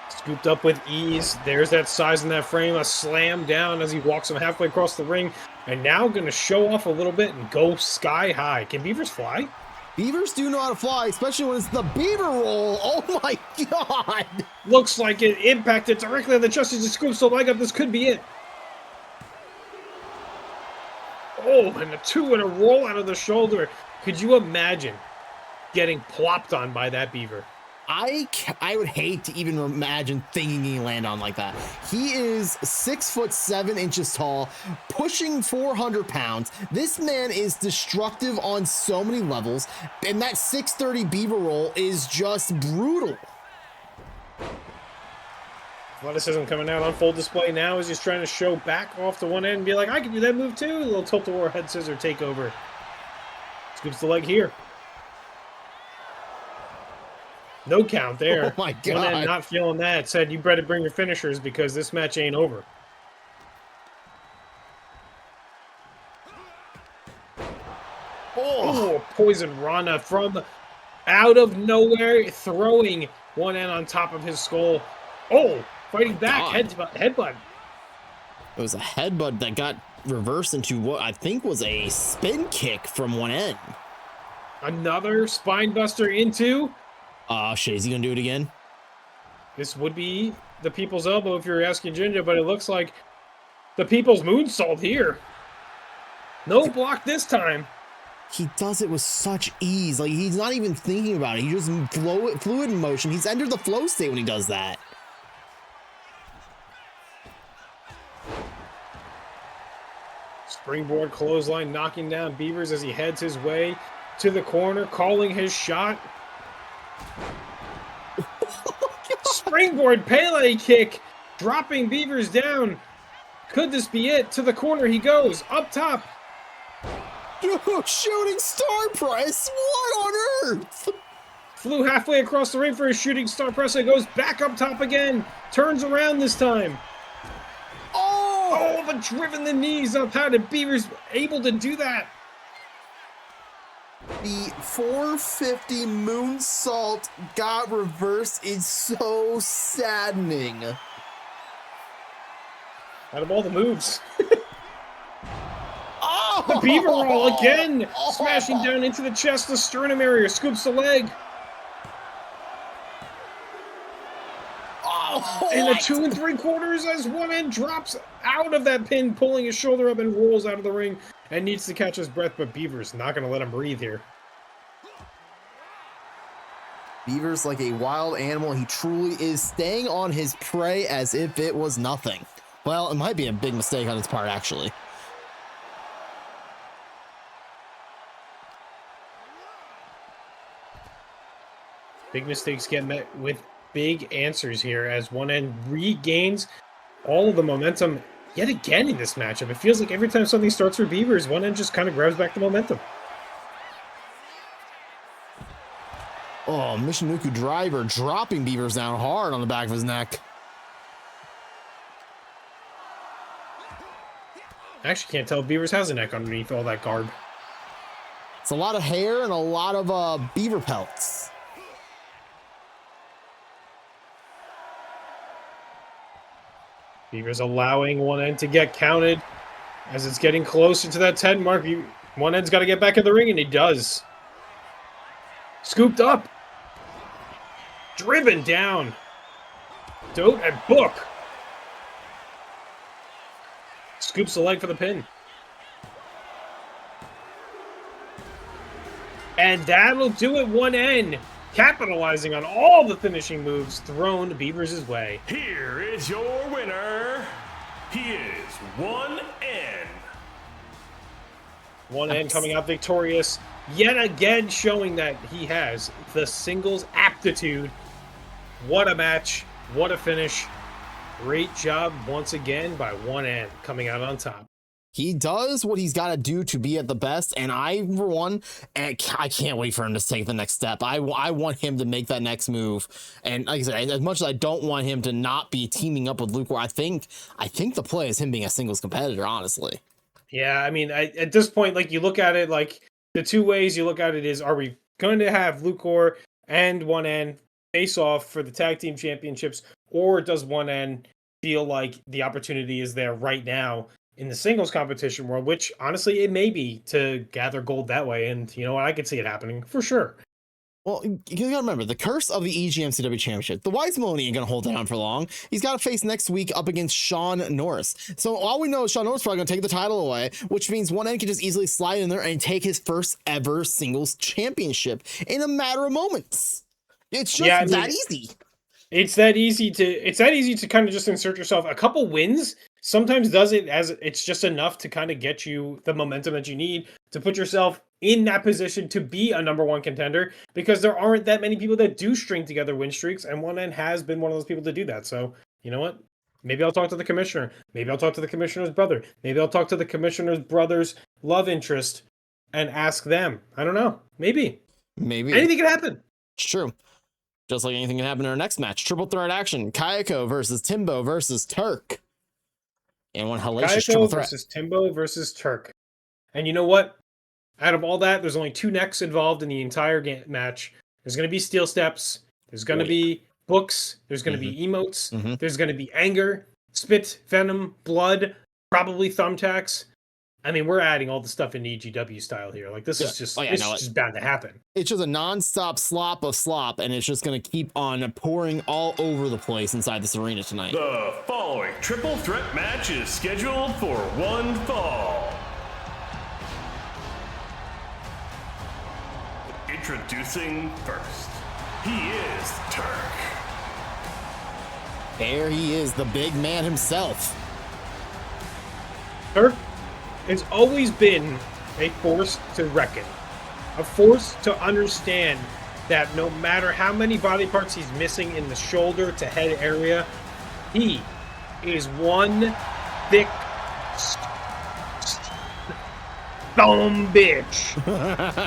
Scooped up with ease. There's that size in that frame. A slam down as he walks him halfway across the ring. And now going to show off a little bit and go sky high. Can Beavers fly? Beavers do know how to fly, especially when it's the beaver roll. Oh my god! Looks like it impacted directly on the chest as he scoops the leg up. This could be it. Oh, and a two and a roll out of the shoulder. Could you imagine getting plopped on by that beaver? I would hate to even imagine thinking he land on like that. He is 6'7" tall, pushing 400 pounds. This man is destructive on so many levels, and that 630 beaver roll is just brutal. Athleticism coming out on full display now as he's trying to show back off to one end and be like, I can do that move too. A little tilt-a-war head scissor takeover. Scoops the leg here. No count there. Oh my god. One end not feeling that. Said, you better bring your finishers because this match ain't over. Oh, poison Rana from out of nowhere, throwing one end on top of his skull. Oh, fighting back, headbutt. It was a headbutt that got reversed into what I think was a spin kick from one end. Another spine buster into. Oh, shit, is he gonna do it again? This would be the people's elbow if you're asking Ginger, but it looks like the people's moonsault here. No block this time. He does it with such ease. Like, he's not even thinking about it. He just fluid in motion. He's entered the flow state when he does that. Springboard clothesline knocking down Beaverz as he heads his way to the corner, calling his shot. Springboard Pele kick, dropping Beaverz down. Could this be it? To the corner he goes, up top. Shooting star press? What on earth? Flew halfway across the ring for a shooting star press and goes back up top again. Turns around this time. Oh, but driven the knees up. How did Beaverz able to do that? The 450 moonsault got reversed is so saddening. Out of all the moves. The beaver roll again. Smashing down into the chest, the sternum area. Scoops the leg. And a 2 3/4 as one end drops out of that pin, pulling his shoulder up and rolls out of the ring and needs to catch his breath, but Beaverz not going to let him breathe here. Beaverz, like a wild animal, he truly is, staying on his prey as if it was nothing. Well, it might be a big mistake on his part, actually. Big mistakes get met with big answers here as one end regains all of the momentum yet again in this matchup. It feels like every time something starts for Beaverz, one end just kind of grabs back the momentum. Oh, Michinoku driver dropping Beaverz down hard on the back of his neck. I actually can't tell if Beaverz has a neck underneath all that garb. It's a lot of hair and a lot of beaver pelts. Beaverz allowing one end to get counted as it's getting closer to that 10 mark. One end's got to get back in the ring, and he does. Scooped up. Driven down. Dope and book. Scoops the leg for the pin. And that'll do it, one end. Capitalizing on all the finishing moves thrown Beaverz' way. Here is your winner. He is 1N. One end coming out victorious, yet again showing that he has the singles aptitude. What a match, what a finish. Great job once again by one end coming out on top. He does what he's got to do to be at the best, and I, for one, I can't wait for him to take the next step. I want him to make that next move, and like I said, as much as I don't want him to not be teaming up with Luke, I think the play is him being a singles competitor, honestly. Yeah, I mean, at this point, like, you look at it, like, the two ways you look at it is, are we going to have Lucor and one end face off for the tag team championships, or does one end feel like the opportunity is there right now in the singles competition world, which honestly it may be, to gather gold that way? And you know what, I could see it happening for sure. Well, you gotta remember the curse of the EGMCW championship. The Wise Melone ain't gonna hold it down for long. He's got to face next week up against Sean Norris. So all we know is Sean Norris is probably gonna take the title away, which means one end can just easily slide in there and take his first ever singles championship in a matter of moments. It's just that easy. It's that easy to kind of just insert yourself. A couple wins sometimes does it, as it's just enough to kind of get you the momentum that you need to put yourself in that position to be a number one contender, because there aren't that many people that do string together win streaks, and one end has been one of those people to do that. So, you know what? Maybe I'll talk to the commissioner. Maybe I'll talk to the commissioner's brother. Maybe I'll talk to the commissioner's brother's love interest and ask them. I don't know. Maybe. Anything can happen. It's true. Just like anything can happen in our next match. Triple threat action. Kiako versus Timbo versus Turk. And one hellacious triple threat. Versus Timbo versus Turk. And you know what? Out of all that, there's only two necks involved in the entire match. There's going to be steel steps. There's going to be books. There's going to be emotes. There's going to be anger, spit, venom, blood, probably thumbtacks. I mean, we're adding all the stuff in EGW style here. Like, this is just, just bound to happen. It's just a non-stop slop of slop, and it's just going to keep on pouring all over the place inside this arena tonight. The following triple threat match is scheduled for one fall. Introducing first, he is Turk. There he is, the big man himself. Turk has always been a force to reckon. A force to understand that no matter how many body parts he's missing in the shoulder to head area, he is one thick dumb bitch.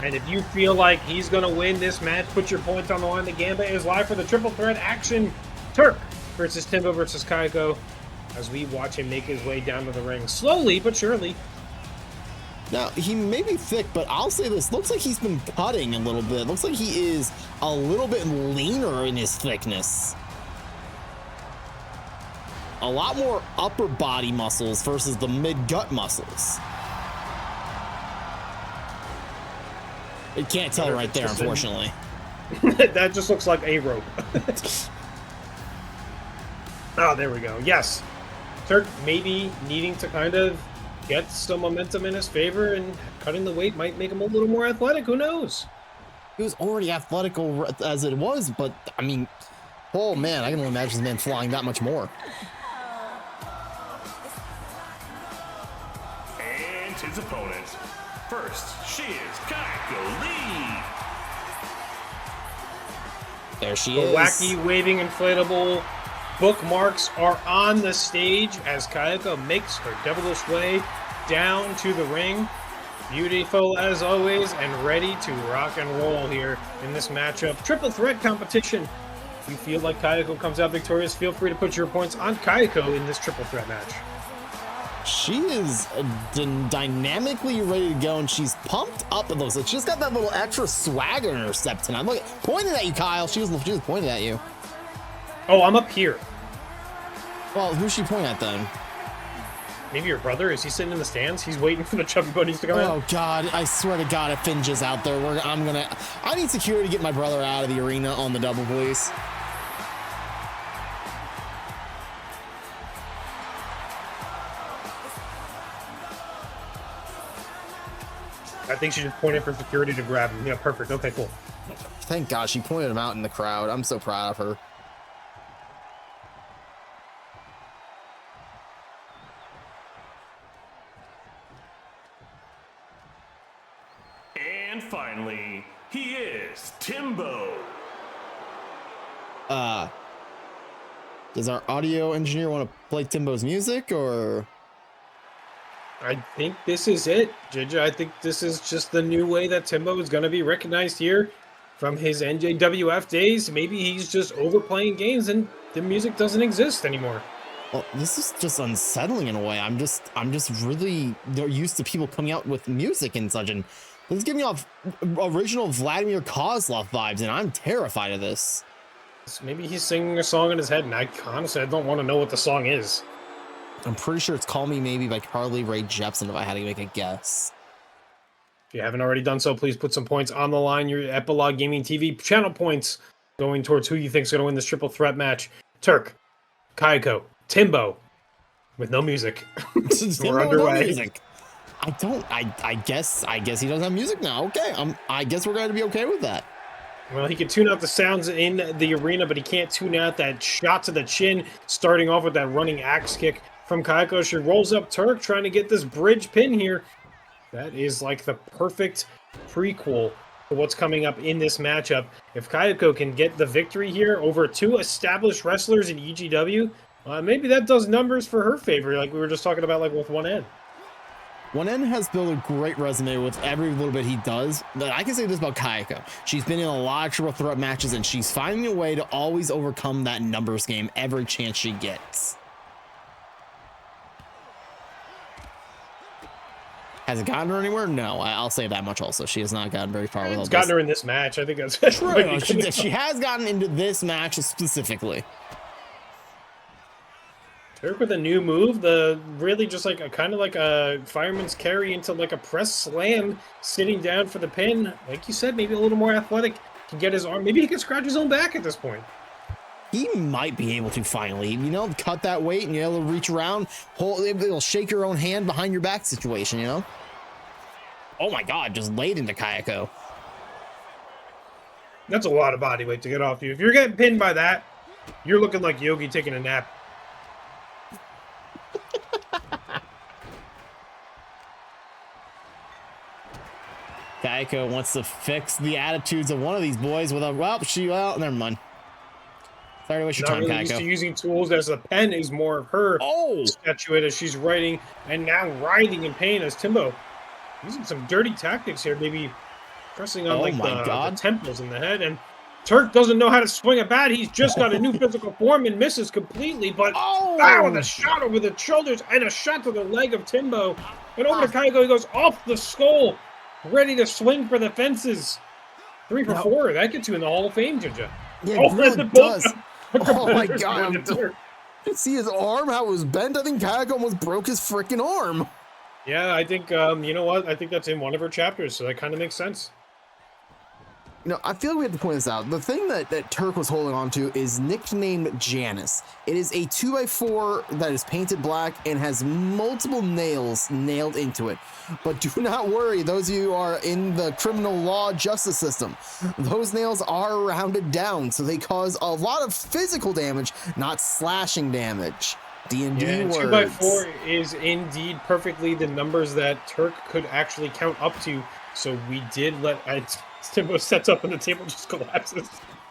And if you feel like he's gonna win this match, put your points on the line. The Gambit is live for the triple threat action. Turk versus Timbo versus Kiako, as we watch him make his way down to the ring slowly but surely. Now, he may be thick, but I'll say this. Looks like he's been cutting a little bit. Looks like he is a little bit leaner in his thickness. A lot more upper body muscles versus the mid-gut muscles. You can't tell right there, unfortunately. That just looks like a rope. Oh, there we go. Yes. Turk maybe needing to kind of get some momentum in his favor, and cutting the weight might make him a little more athletic. Who knows? He was already athletic as it was, but I mean, oh man, I can only imagine this man flying that much more. And his opponent. First, she is Kiako Lee. There she The is. wacky waving inflatable bookmarks are on the stage as Kiako makes her devilish way down to the ring. Beautiful as always and ready to rock and roll here in this matchup. Triple threat competition. If you feel like Kiako comes out victorious, feel free to put your points on Kiako in this triple threat match. She is dynamically ready to go, and she's pumped up. It looks like she's got that little extra swagger in her step tonight. Look, pointed at you, Kyle. She was pointed at you. Oh, I'm up here. Well, who's she pointing at then? Maybe your brother? Is he sitting in the stands? He's waiting for the Chubby Bunnies to come Oh in. God! I swear to God, if Finch is out there, I need security to get my brother out of the arena on the double, please. I think she just pointed for security to grab him. Yeah, perfect. Okay, cool. Thank God she pointed him out in the crowd. I'm so proud of her. And finally, he is Timbo. Does our audio engineer want to play Timbo's music, or? I think this is it, Ginger. I think this is just the new way that Timbo is going to be recognized here from his NJWF days. Maybe he's just overplaying games and the music doesn't exist anymore. Well, this is just unsettling in a way. I'm just really used to people coming out with music and such, and this is giving me off original Vladimir Kozlov vibes, and I'm terrified of this. So maybe he's singing a song in his head, and I don't want to know what the song is. I'm pretty sure it's Call Me Maybe by Carly Rae Jepsen, if I had to make a guess. If you haven't already done so, please put some points on the line. Your Epilogue Gaming TV channel points going towards who you think is going to win this triple threat match. Turk, Kiako, Timbo, with no music. We're underway. Music. I guess he doesn't have music now. Okay, I guess we're going to be okay with that. Well, he can tune out the sounds in the arena, but he can't tune out that shot to the chin, starting off with that running axe kick from Kiako. She rolls up Turk, trying to get this bridge pin here. That is like the perfect prequel to what's coming up in this matchup. If Kiako can get the victory here over two established wrestlers in EGW, maybe that does numbers for her favor, like we were just talking about, like with 1N. 1N has built a great resume with every little bit he does, but I can say this about Kiako. She's been in a lot of triple threat matches, and she's finding a way to always overcome that numbers game every chance she gets. Has it gotten her anywhere? No, I'll say that much also. She has not gotten very far with all this. It's gotten her in this match. I think that's true. She has gotten into this match specifically. Turk with a new move, the really just like a kind of like a fireman's carry into like a press slam, sitting down for the pin. Like you said, maybe a little more athletic, can get his arm. Maybe he can scratch his own back at this point. He might be able to finally, cut that weight and you're able to reach around, it'll shake your own hand behind your back situation, Oh my God, just laid into Kiako. That's a lot of body weight to get off you. If you're getting pinned by that, you're looking like Yogi taking a nap. Kiako wants to fix the attitudes of one of these boys with a never mind. Sorry to waste your Not time, really used to Kiako. using tools, as the pen is more of her statuette as she's writing and now writhing in pain as Timbo using some dirty tactics here, maybe pressing on the temples in the head. And Turk doesn't know how to swing a bat. He's just got a new physical form and misses completely, but with a shot over the shoulders and a shot to the leg of Timbo. And over to Kiako, he goes off the skull, ready to swing for the fences. 3 for 4. That gets you in the Hall of Fame, Ginger. Yeah, it really does. Oh my god. You see his arm, how it was bent? I think Kiako almost broke his freaking arm. Yeah, I think, you know what? I think that's in one of her chapters, so that kind of makes sense. You know, I feel like we have to point this out. The thing that Turk was holding on to is nicknamed Janice. It is a 2x4 that is painted black and has multiple nails nailed into it. But do not worry, those of you who are in the criminal law justice system, those nails are rounded down, so they cause a lot of physical damage, not slashing damage. D&D words. 2x4 is indeed perfectly the numbers that Turk could actually count up to, so we did let... Timbo sets up and the table just collapses.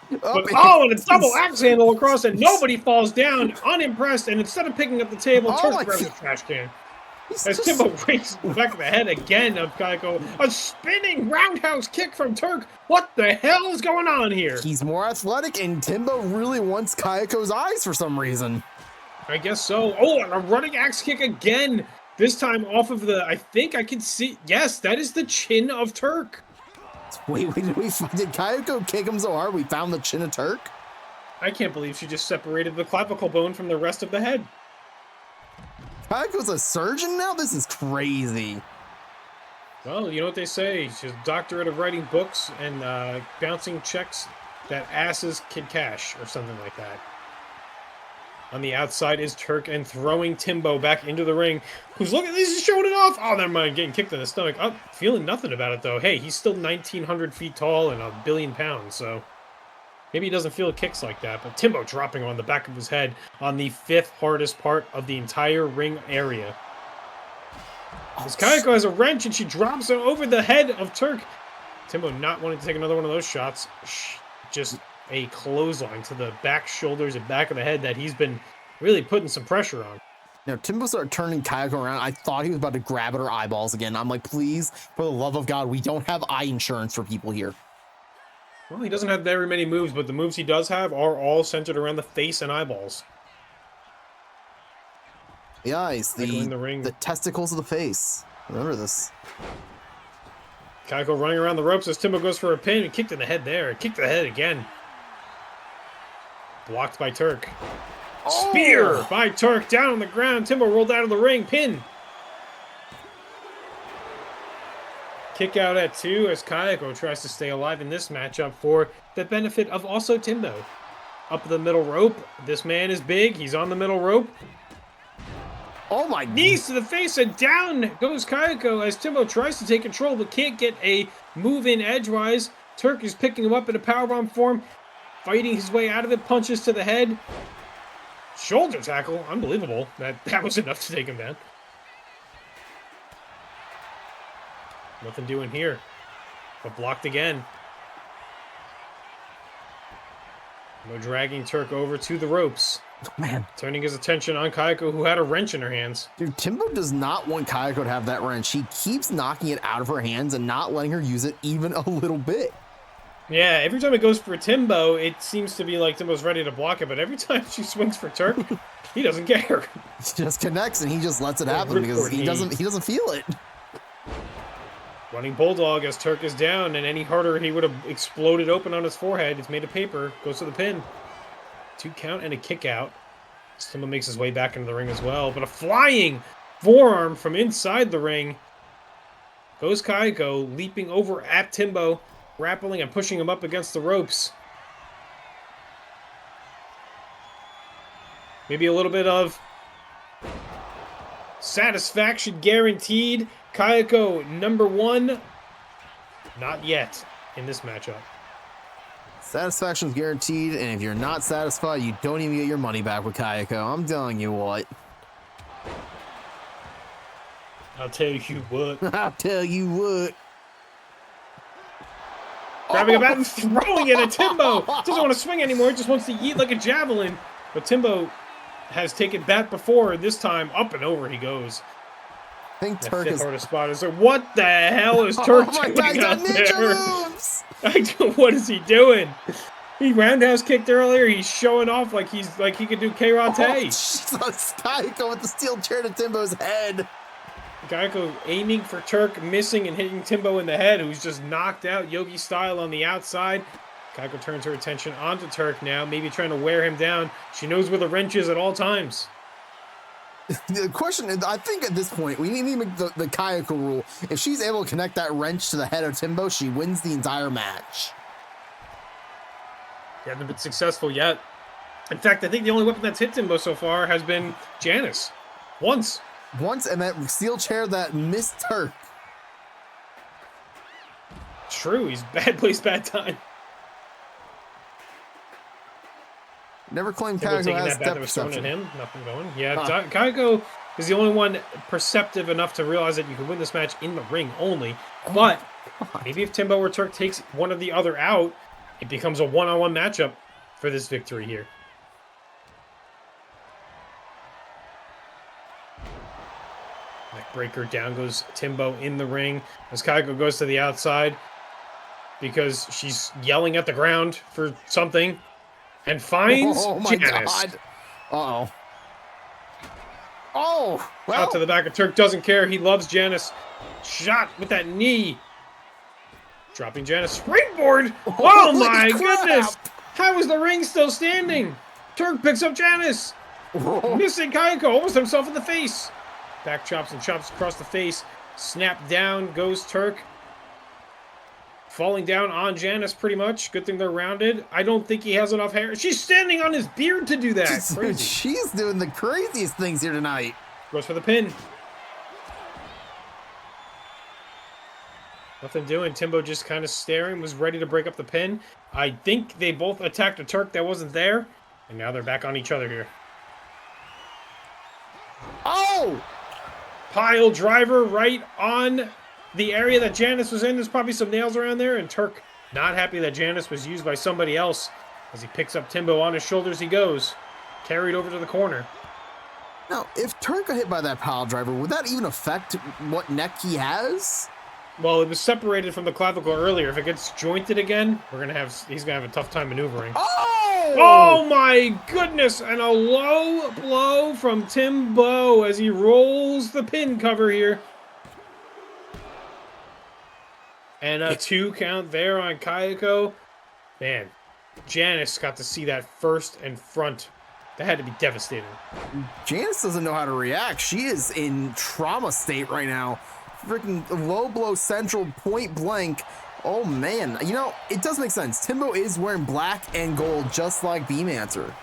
And a double axe handle across and nobody falls down, unimpressed, and instead of picking up the table, Turk grabs the trash can. As Timbo breaks the back of the head again of Kiako, a spinning roundhouse kick from Turk. What the hell is going on here? He's more athletic, and Timbo really wants Kayako's eyes for some reason. I guess so. Oh, and a running axe kick again. This time off of the, I think I can see, yes, that is the chin of Turk. Wait, did Kiako kick him so hard we found the chin of Turk? I can't believe she just separated the clavicle bone from the rest of the head. Kiako's a surgeon now? This is crazy. Well, you know what they say. She's a doctorate of writing books and bouncing checks that asses can cash, or something like that. On the outside is Turk and throwing Timbo back into the ring. Who's looking? He's showing it off. Oh, never mind. Getting kicked in the stomach. Oh, feeling nothing about it, though. Hey, he's still 1,900 feet tall and 1 billion pounds, so maybe he doesn't feel kicks like that. But Timbo dropping on the back of his head on the 5th hardest part of the entire ring area. As Kiako has a wrench and she drops it over the head of Turk. Timbo not wanting to take another one of those shots. Just a clothesline to the back shoulders and back of the head that he's been really putting some pressure on. Now, Timbo started turning Kiako around. I thought he was about to grab at her eyeballs again. I'm like, please, for the love of God, we don't have eye insurance for people here. Well, he doesn't have very many moves, but the moves he does have are all centered around the face and eyeballs. The eyes, the testicles of the face. Remember this. Kiako running around the ropes as Timbo goes for a pin and kicked in the head there. Kicked the head again. Blocked by Turk. Oh. Spear by Turk down on the ground. Timbo rolled out of the ring. Pin. Kick out at 2 as Kiako tries to stay alive in this matchup for the benefit of also Timbo. Up the middle rope. This man is big. He's on the middle rope. Oh my! Knees to the face and down goes Kiako as Timbo tries to take control but can't get a move in edgewise. Turk is picking him up in a powerbomb form, fighting his way out of it. Punches to the head. Shoulder tackle. Unbelievable. That was enough to take him down. Nothing doing here. But blocked again. No dragging Turk over to the ropes. Man. Turning his attention on Kiako, who had a wrench in her hands. Dude, Timbo does not want Kiako to have that wrench. He keeps knocking it out of her hands and not letting her use it even a little bit. Yeah, every time it goes for Timbo, it seems to be like Timbo's ready to block it, but every time she swings for Turk, he doesn't care. He just connects and he just lets it happen because he doesn't feel it. Running Bulldog as Turk is down, and any harder he would have exploded open on his forehead. It's made of paper. Goes to the pin. 2 count and a kick out. Timbo makes his way back into the ring as well, but a flying forearm from inside the ring. Goes Kiako, leaping over at Timbo, grappling and pushing him up against the ropes. Maybe a little bit of satisfaction guaranteed. Kiako, number 1. Not yet in this matchup. Satisfaction's guaranteed, and if you're not satisfied, you don't even get your money back with Kiako. I'm telling you what. I'll tell you what. I'll tell you what. Grabbing a bat and throwing it at Timbo. Doesn't want to swing anymore. He just wants to yeet like a javelin. But Timbo has taken bat before. This time, up and over he goes. I think The Turk fifth is. hardest spot is there. What the hell is Turk Oh my doing God, he's out got ninja there? moves! What is he doing? He roundhouse kicked earlier. He's showing off like he could do karate. Oh, Jesus. Kiako with the steel chair to Timbo's head. Kiako aiming for Turk, missing and hitting Timbo in the head, who's just knocked out Yogi style on the outside. Kiako turns her attention onto Turk now, maybe trying to wear him down. She knows where the wrench is at all times. The question is, I think at this point, we need to make the Kiako rule. If she's able to connect that wrench to the head of Timbo, she wins the entire match. He hasn't been successful yet. In fact, I think the only weapon that's hit Timbo so far has been Janice. Once, and that steel chair that missed Turk. True, he's bad place, bad time. Never claimed Timbo Kiako taking has that bat step that was thrown at perception. him. Nothing going. Yeah, Kiako is the only one perceptive enough to realize that you can win this match in the ring only. But maybe if Timbo or Turk takes one or the other out, it becomes a one-on-one matchup for this victory here. Neckbreaker, down goes Timbo in the ring as Kiako goes to the outside because she's yelling at the ground for something and finds Oh my Janice. God. Uh-oh. Oh, well. Out to the back of Turk, doesn't care. He loves Janice. Shot with that knee. Dropping Janice. Springboard! Oh Holy my crap. goodness! How is the ring still standing? Turk picks up Janice. Missing Kiako, almost himself in the face. Back chops and chops across the face. Snap down goes Turk. Falling down on Janice pretty much. Good thing they're rounded. I don't think he has enough hair. She's standing on his beard to do that. Crazy. She's doing the craziest things here tonight. Goes for the pin. Nothing doing. Timbo just kind of staring, was ready to break up the pin. I think they both attacked a Turk that wasn't there. And now they're back on each other here. Oh! Pile driver right on the area that Janice was in. There's probably some nails around there. And Turk not happy that Janice was used by somebody else. As he picks up Timbo on his shoulders, he goes. Carried over to the corner. Now, if Turk got hit by that pile driver, would that even affect what neck he has? Well, it was separated from the clavicle earlier. If it gets jointed again, he's gonna have a tough time maneuvering. Oh! Oh my goodness! And a low blow from Timbo as he rolls the pin cover here. And a 2 count there on Kiako. Man, Janice got to see that first and front. That had to be devastating. Janice doesn't know how to react. She is in trauma state right now. Freaking low blow central, point blank. Oh man, you know, it does make sense. Timbo is wearing black and gold just like Beamancer.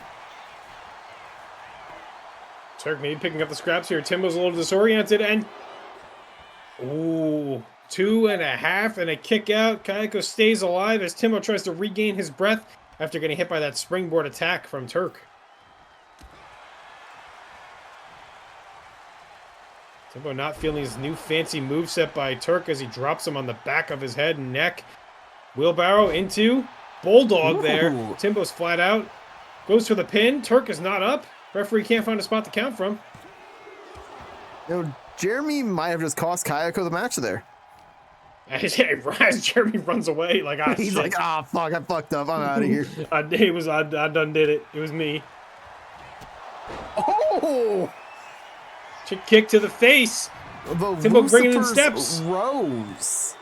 Turk maybe picking up the scraps here. Timbo's a little disoriented and... Ooh, 2.5 and a kick out. Kiako stays alive as Timbo tries to regain his breath after getting hit by that springboard attack from Turk. Timbo not feeling his new fancy moveset by Turk as he drops him on the back of his head and neck. Wheelbarrow into Bulldog there. Ooh. Timbo's flat out. Goes for the pin. Turk is not up. Referee can't find a spot to count from. You know, Jeremy might have just cost Kiako the match there. As Jeremy runs away, like, ah, He's shit. like, ah, fuck, I fucked up. I'm out of here. I done did it. It was me. Oh! Kick to the face. The Timbo bringing in Lucifer's steps. Rose.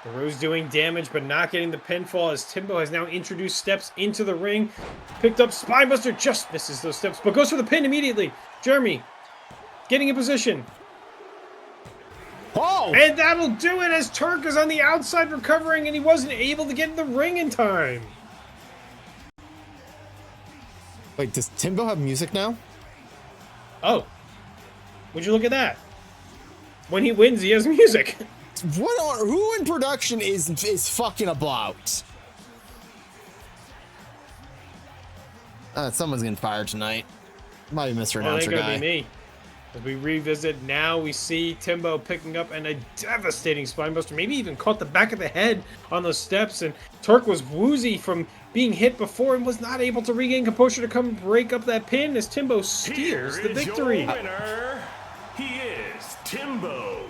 The Rose doing damage, but not getting the pinfall as Timbo has now introduced steps into the ring. Picked up Spinebuster, just misses those steps, but goes for the pin immediately. Jeremy getting in position. Oh! And that'll do it as Turk is on the outside recovering and he wasn't able to get in the ring in time. Wait, does Timbo have music now? Oh. Would you look at that? when he wins, he has music. Who in production is fucking about? Someone's getting fired tonight. Might be Mr. Well, it Announcer ain't gonna guy. be me. As we revisit, now we see Timbo picking up and a devastating spinebuster. Maybe even caught the back of the head on those steps. And Turk was woozy from being hit before and was not able to regain composure to come break up that pin as Timbo steers Here the is victory. your winner. He is Timbo.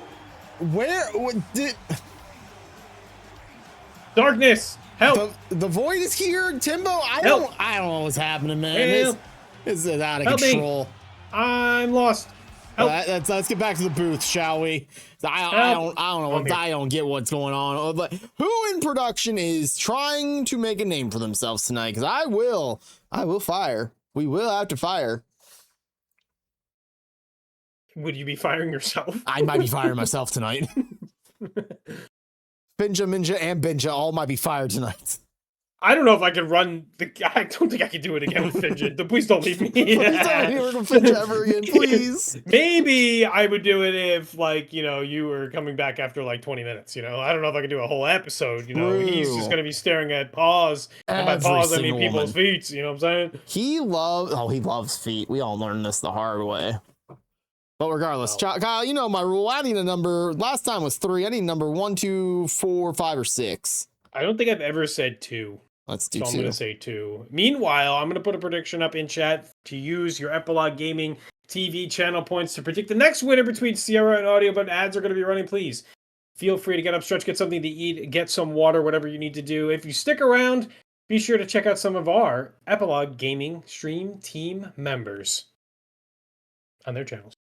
Darkness, help! The void is here, Timbo. I Help. don't know what's happening, man. Help. This is out of Help me. control. I'm lost. Help. Let's get back to the booth, shall we? I don't know. I don't get what's going on. But who in production is trying to make a name for themselves tonight? Because I will fire. We will have to fire. Would you be firing yourself? I might be firing myself tonight. Binja, Minja, and Binja all might be fired tonight. I don't know if I can run the. I don't think I can do it again with Finja. Please don't leave me. Please don't hear from Finja ever again, please. Maybe I would do it if, like, you know, you were coming back after like 20 minutes. You know, I don't know if I could do a whole episode. You know, he's just gonna be staring at paws, and by paws I mean people's feet. You know what I'm saying? He loves feet. We all learned this the hard way. But regardless, Kyle, you know my rule. I need a number. Last time was 3. I need number 1, 2, 4, 5, or 6. I don't think I've ever said 2. Let's do So 2. I'm going to say 2. Meanwhile, I'm going to put a prediction up in chat to use your Epilogue Gaming TV channel points to predict the next winner between Sierra and Audio, but ads are going to be running, please. Feel free to get up, stretch, get something to eat, get some water, whatever you need to do. If you stick around, be sure to check out some of our Epilogue Gaming stream team members on their channels.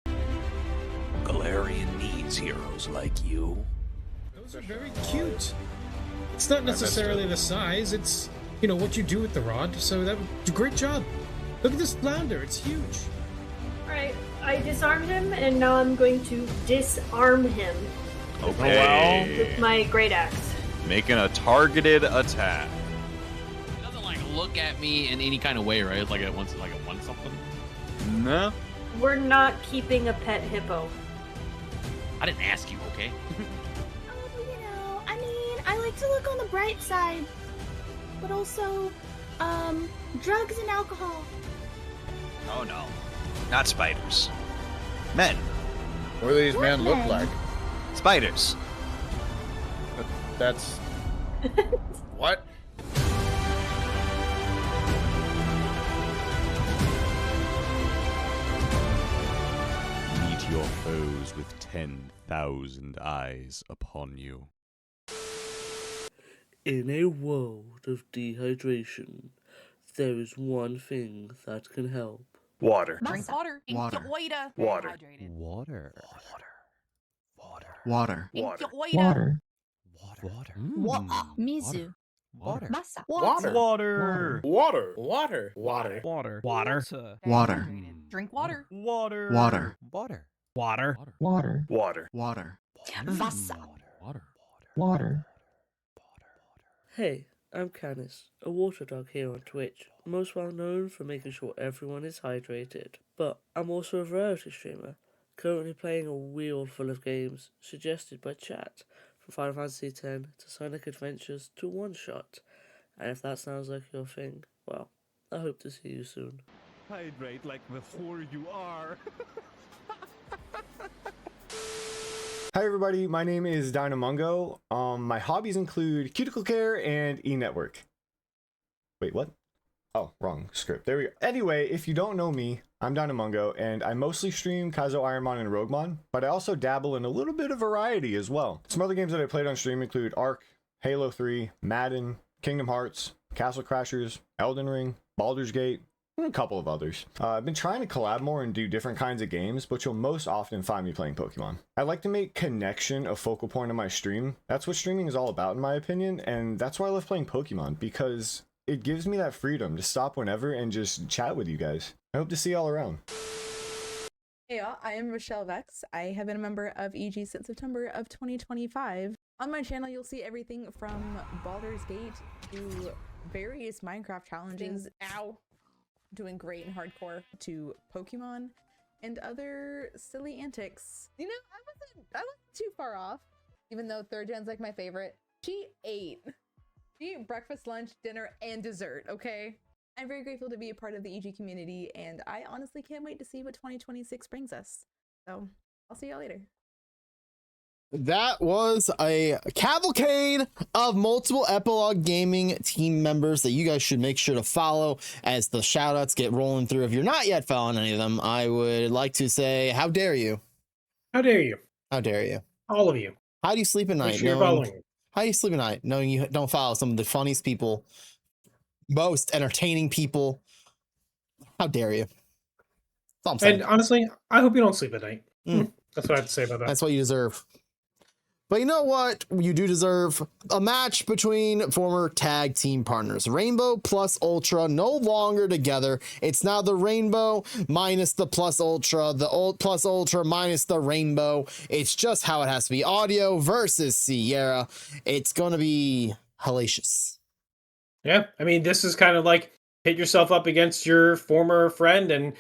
Galarian needs heroes like you. Those are very cute. It's not necessarily the size, it's, you know, what you do with the rod. So that was a great job. Look at this flounder, it's huge. Alright, I disarmed him, and now I'm going to disarm him Okay. with my great axe. Making a targeted attack. It doesn't like look at me in any kind of way, right? It's like it wants something. No. We're not keeping a pet hippo. I didn't ask you, okay? Oh, you know, I mean, I like to look on the bright side, but also, drugs and alcohol. Oh no, not spiders. Men. What do these men look men? like? Spiders. That's... What? Meet your foes with 10,000 eyes upon you. In a world of dehydration, there is one thing that can help. Water. Drink water. Water. Water. Water. Water. Water. Water. Water. Water. Mizu. Water. Masa. Water. Water. Water. Water. Water. Water. Water. Water. Drink water. Water. Water. Water. Water. Water. Water. Water. Vasa. Water. Water. Hey, I'm Canis, a water dog here on Twitch, most well known for making sure everyone is hydrated. But I'm also a variety streamer, currently playing a wheel full of games suggested by chat, from Final Fantasy X to Sonic Adventures to One Shot. And if that sounds like your thing, well, I hope to see you soon. Hydrate like the whore you are. Hi everybody, my name is Dynamungo. My hobbies include cuticle care and e-network. Wait, what? Oh, wrong script. There we go. Anyway, if you don't know me, I'm Dynamungo, and I mostly stream Kaizo Ironmon and Roguemon, but I also dabble in a little bit of variety as well. Some other games that I played on stream include Ark, Halo 3, Madden, Kingdom Hearts, Castle Crashers, Elden Ring, Baldur's Gate, and a couple of others. I've been trying to collab more and do different kinds of games, but you'll most often find me playing Pokemon. I like to make connection a focal point of my stream. That's what streaming is all about in my opinion, and that's why I love playing Pokemon, because it gives me that freedom to stop whenever and just chat with you guys. I hope to see y'all around. Hey y'all, I am Rochelle Vex. I have been a member of EG since September of 2025. On my channel, you'll see everything from Baldur's Gate to various Minecraft challenges, doing great in hardcore, to Pokemon, and other silly antics. You know, I wasn't too far off, even though third gen's like my favorite. She ate breakfast, lunch, dinner, and dessert, okay? I'm very grateful to be a part of the EG community, and I honestly can't wait to see what 2026 brings us. So, I'll see y'all later. That was a cavalcade of multiple Epilogue Gaming team members that you guys should make sure to follow as the shout outs get rolling through. If you're not yet following any of them, I would like to say, how dare you? How dare you? How dare you? All of you. How do you sleep at night? Make sure you're following. How do you sleep at night knowing you don't follow some of the funniest people, most entertaining people? How dare you? That's all I'm saying. And honestly, I hope you don't sleep at night. That's what I have to say about that. That's what you deserve. But you know what? You do deserve a match between former tag team partners. Rainbow plus Ultra no longer together. It's now the Rainbow minus the plus Ultra, the plus Ultra minus the Rainbow. It's just how it has to be. Audio versus Sierra. It's going to be hellacious. Yeah, I mean, this is kind of like hit yourself up against your former friend, and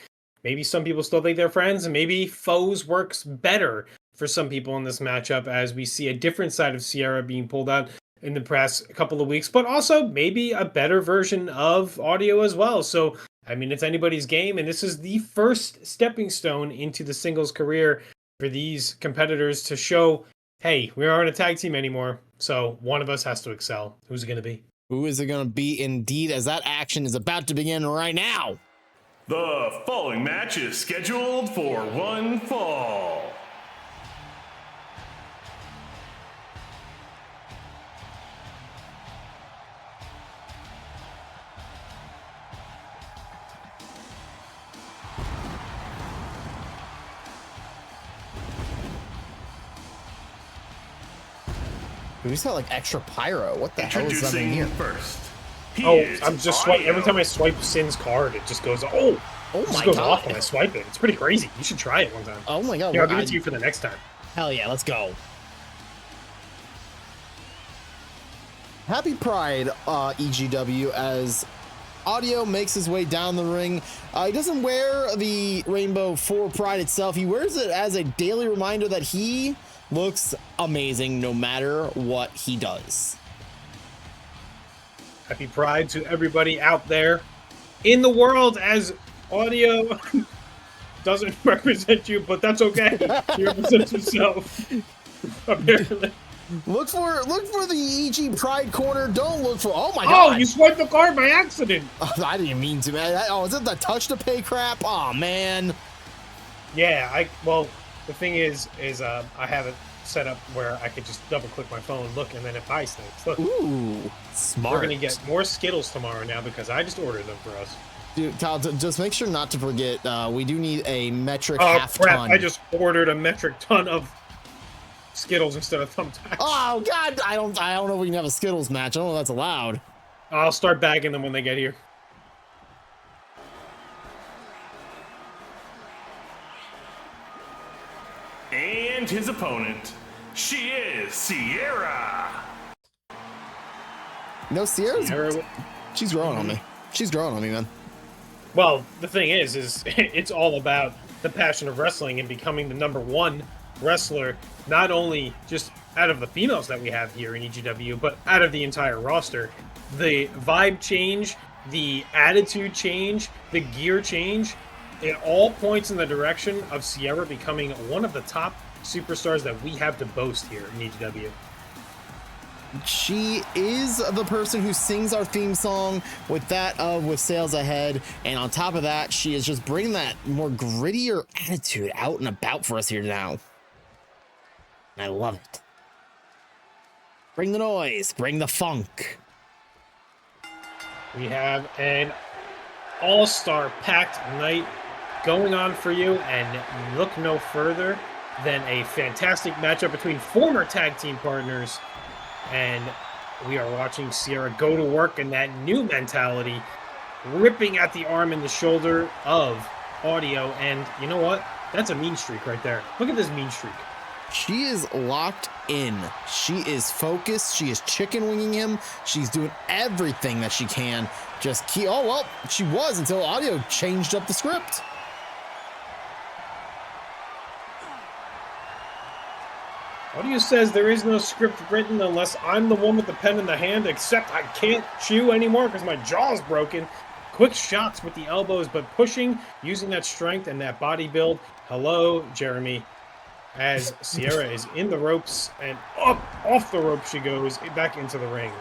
maybe some people still think they're friends, and maybe foes works better for some people in this matchup, as we see a different side of Sierra being pulled out in the past couple of weeks, but also maybe a better version of Audio as well. So, I mean, it's anybody's game, and this is the first stepping stone into the singles career for these competitors to show, hey, we aren't a tag team anymore, so one of us has to excel. Who's it going to be? Who is it going to be indeed, as that action is about to begin right now? The following match is scheduled for one fall. We just got like extra pyro. What the hell is that in here? First. I'm just swiping. Every time I swipe Sin's card, it just goes, oh my my goes God. off when I swipe it. It's pretty crazy. You should try it one time. Oh my God. Here, I'll give it to you for the next time. Hell yeah, let's go. Happy Pride, EGW, as Audio makes his way down the ring. He doesn't wear the rainbow for Pride itself. He wears it as a daily reminder that he looks amazing no matter what he does. Happy Pride to everybody out there in the world, as Audio doesn't represent you, but that's okay. He represents himself, apparently. Look for the EG Pride corner. Don't look for. Oh my God! Oh, you swiped the card by accident. I didn't mean to, man. Oh, is it the touch to pay crap? Oh man. Yeah, well, the thing is I have it set up where I could just double click my phone, look, and then it buys things. Look. Ooh, smart. We're gonna get more Skittles tomorrow now because I just ordered them for us. Dude, Kyle, just make sure not to forget. We do need a metric Oh half crap! ton. I just ordered a metric ton of Skittles instead of thumbtacks. Oh God! I don't know if we can have a Skittles match. I don't know if that's allowed. I'll start bagging them when they get here. And his opponent, she is Sierra. No, Sierra. She's growing on me. She's growing on me, man. Well, the thing is it's all about the passion of wrestling and becoming the #1 wrestler, not only just out of the females that we have here in EGW, but out of the entire roster. The vibe change, the attitude change, the gear change, it all points in the direction of Sierra becoming one of the top superstars that we have to boast here in EGW. She is the person who sings our theme song with Sales Ahead, and on top of that, she is just bringing that more grittier attitude out and about for us here now. And I love it. Bring the noise, bring the funk. We have an all-star packed night going on for you, and look no further than a fantastic matchup between former tag team partners, and we are watching Sierra go to work in that new mentality, ripping at the arm and the shoulder of Audio, and you know what? That's a mean streak right there. Look at this mean streak. She is locked in. She is focused. She is chicken winging him. She's doing everything that she can. Just keep. Oh, well, she was until Audio changed up the script. Audio says there is no script written unless I'm the one with the pen in the hand, except I can't chew anymore because my jaw's broken. Quick shots with the elbows, but pushing, using that strength and that body build. Hello, Jeremy. As Sierra is in the ropes and up off the rope she goes back into the ring.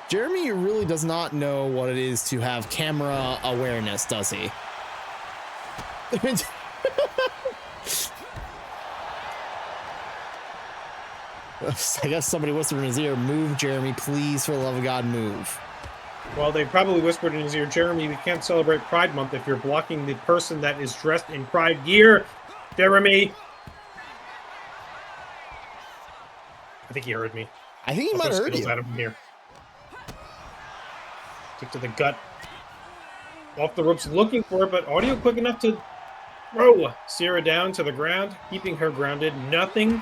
Jeremy really does not know what it is to have camera awareness, does he? I guess somebody whispered in his ear, "Move, Jeremy, please, for the love of God, move." Well, they probably whispered in his ear, "Jeremy, we can't celebrate Pride Month if you're blocking the person that is dressed in Pride gear, Jeremy." I think he heard me. I think he might have heard you. Out of him here. Kick to the gut. Off the ropes, looking for it, but Audio quick enough to throw Sierra down to the ground, keeping her grounded. Nothing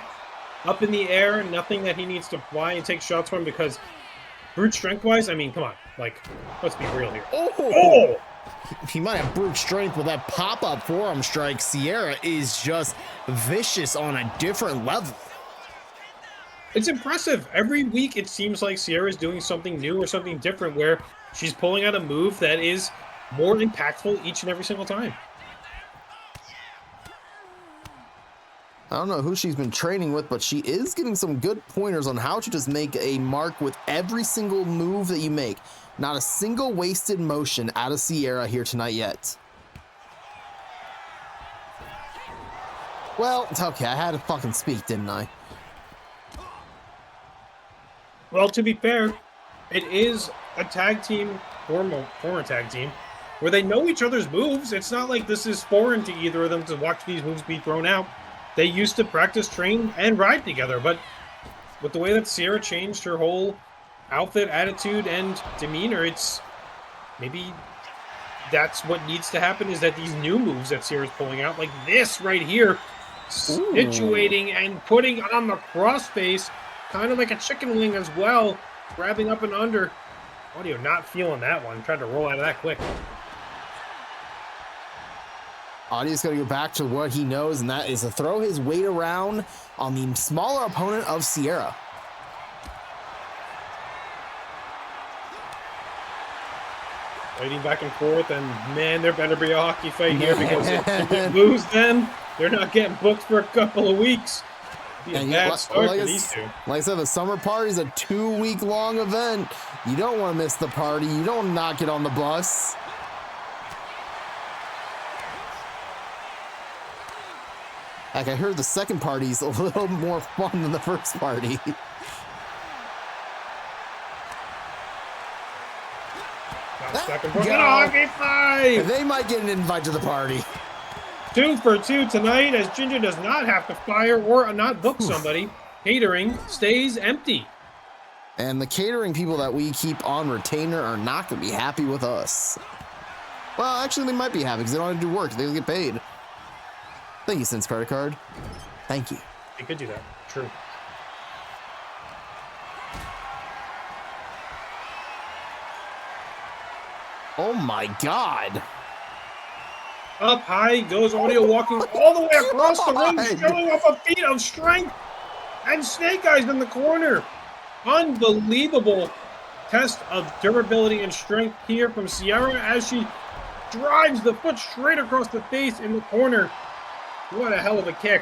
up in the air, nothing that he needs to fly and take shots from, because brute strength-wise, I mean, come on. Like, let's be real here. Oh! He might have brute strength, but that pop-up forearm strike, Sierra is just vicious on a different level. It's impressive. Every week, it seems like Sierra's doing something new or something different where she's pulling out a move that is more impactful each and every single time. I don't know who she's been training with, but she is getting some good pointers on how to just make a mark with every single move that you make. Not a single wasted motion out of Sierra here tonight yet. Well, it's okay. I had to fucking speak, didn't I? Well, to be fair, it is a tag team, former tag team, where they know each other's moves. It's not like this is foreign to either of them to watch these moves be thrown out. They used to practice, train, and ride together, but with the way that Sierra changed her whole outfit, attitude, and demeanor, it's maybe that's what needs to happen, is that these new moves that Sierra's pulling out, like this right here, situating and putting on the crossface, kind of like a chicken wing as well, grabbing up and under. Audio not feeling that one, tried to roll out of that quick. Audio's got to go back to what he knows, and that is to throw his weight around on the smaller opponent of Sierra. Waiting back and forth, and man, there better be a hockey fight here, because if they lose them, they're not getting booked for a couple of weeks. Be a bad start for these two. Like I said, the summer party is a 2-week-long event. You don't want to miss the party. You don't not get on the bus. Like, I heard the second party's a little more fun than the first party. Hockey fight! They might get an invite to the party. 2 for 2 tonight, as Ginger does not have to fire or not book somebody. Catering stays empty. And the catering people that we keep on retainer are not going to be happy with us. Well, actually, they might be happy because they don't have to do work. They get paid. Thank you, Sense Credit Card. Thank you. They could do that. True. Oh my God. Up high goes Audio, walking all the way across the ring, showing off a feat of strength. And Snake Eyes in the corner. Unbelievable test of durability and strength here from Sierra as she drives the foot straight across the face in the corner. What a hell of a kick.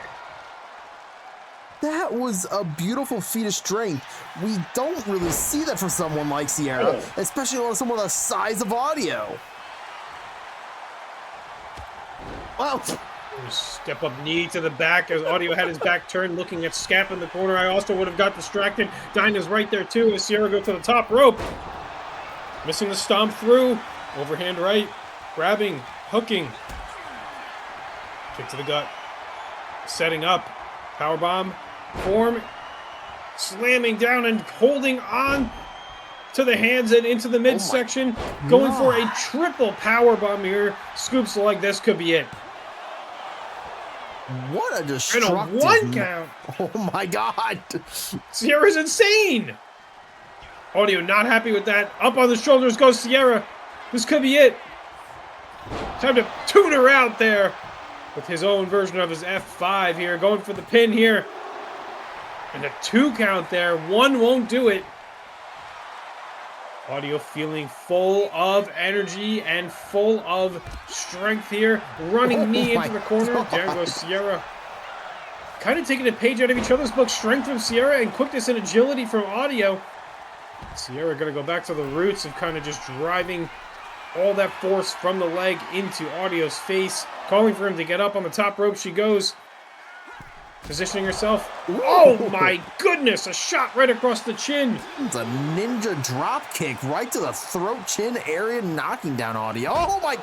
That was a beautiful feat of strength. We don't really see that from someone like Sierra, especially on someone the size of Audio. Wow. Step up knee to the back as Audio had his back turned, looking at Scap in the corner. I also would have got distracted. Dinah's right there too as Sierra goes to the top rope. Missing the stomp through. Overhand right. Grabbing. Hooking. Kick to the gut. Setting up. Powerbomb. Form. Slamming down and holding on to the hands and into the midsection. Going for a triple powerbomb here. Scoops like this could be it. What a destructive... And a 1 count. Oh my God. Sierra's insane. Audio not happy with that. Up on the shoulders goes Sierra. This could be it. Time to tune her out there with his own version of his F5 here. Going for the pin here. And a 2 count there. 1 won't do it. Audio feeling full of energy and full of strength here. Running knee into the corner. There goes Sierra. Kind of taking a page out of each other's book. Strength from Sierra and quickness and agility from Audio. Sierra going to go back to the roots of kind of just driving all that force from the leg into Audio's face. Calling for him to get up on the top rope. She goes. Positioning herself. Oh my goodness! A shot right across the chin. It's a ninja drop kick right to the throat chin area, knocking down Audio. Oh my!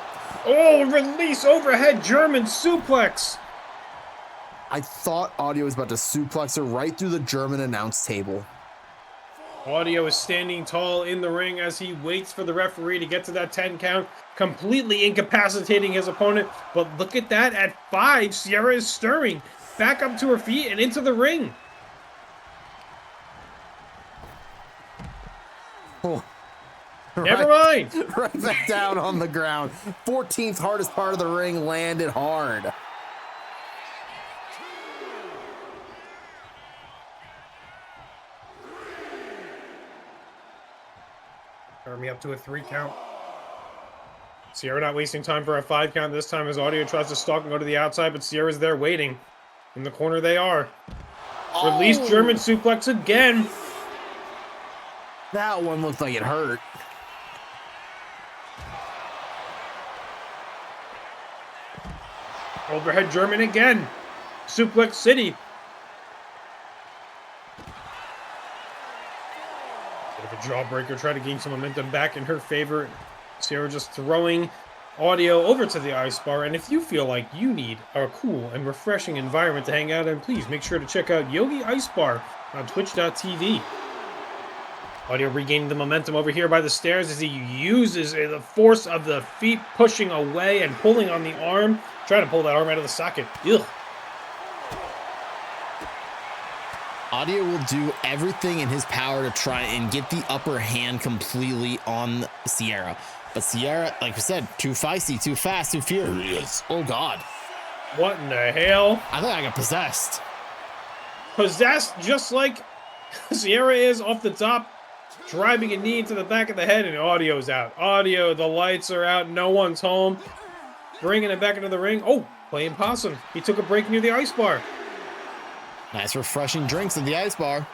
Oh, release overhead German suplex. I thought Audio was about to suplex her right through the German announce table. Audio is standing tall in the ring as he waits for the referee to get to that 10 count, completely incapacitating his opponent. But look at that, at 5, Sierra is stirring. Back up to her feet and into the ring. Oh. Never mind. Right back down on the ground. 14th hardest part of the ring landed hard. Army up to a 3 count. Sierra not wasting time for a 5 count this time as Audio tries to stalk and go to the outside, but Sierra's there waiting. In the corner they are. Oh. Release German suplex again. That one looked like it hurt. Overhead German again. Suplex City. Bit of a jawbreaker. Try to gain some momentum back in her favor. Sierra just throwing Audio over to the ice bar. And if you feel like you need a cool and refreshing environment to hang out in, please make sure to check out Yogi Ice Bar on twitch.tv. Audio regaining the momentum over here by the stairs as he uses the force of the feet pushing away and pulling on the arm. Trying to pull that arm out of the socket. Ugh. Audio will do everything in his power to try and get the upper hand completely on Sierra. But Sierra, like we said, too feisty, too fast, too furious. Oh, God. What in the hell? I think I got possessed. Possessed just like Sierra is off the top. Driving a knee into the back of the head, and Audio's out. Audio, the lights are out. No one's home. Bringing it back into the ring. Oh, playing possum. He took a break near the ice bar. Nice refreshing drinks at the ice bar.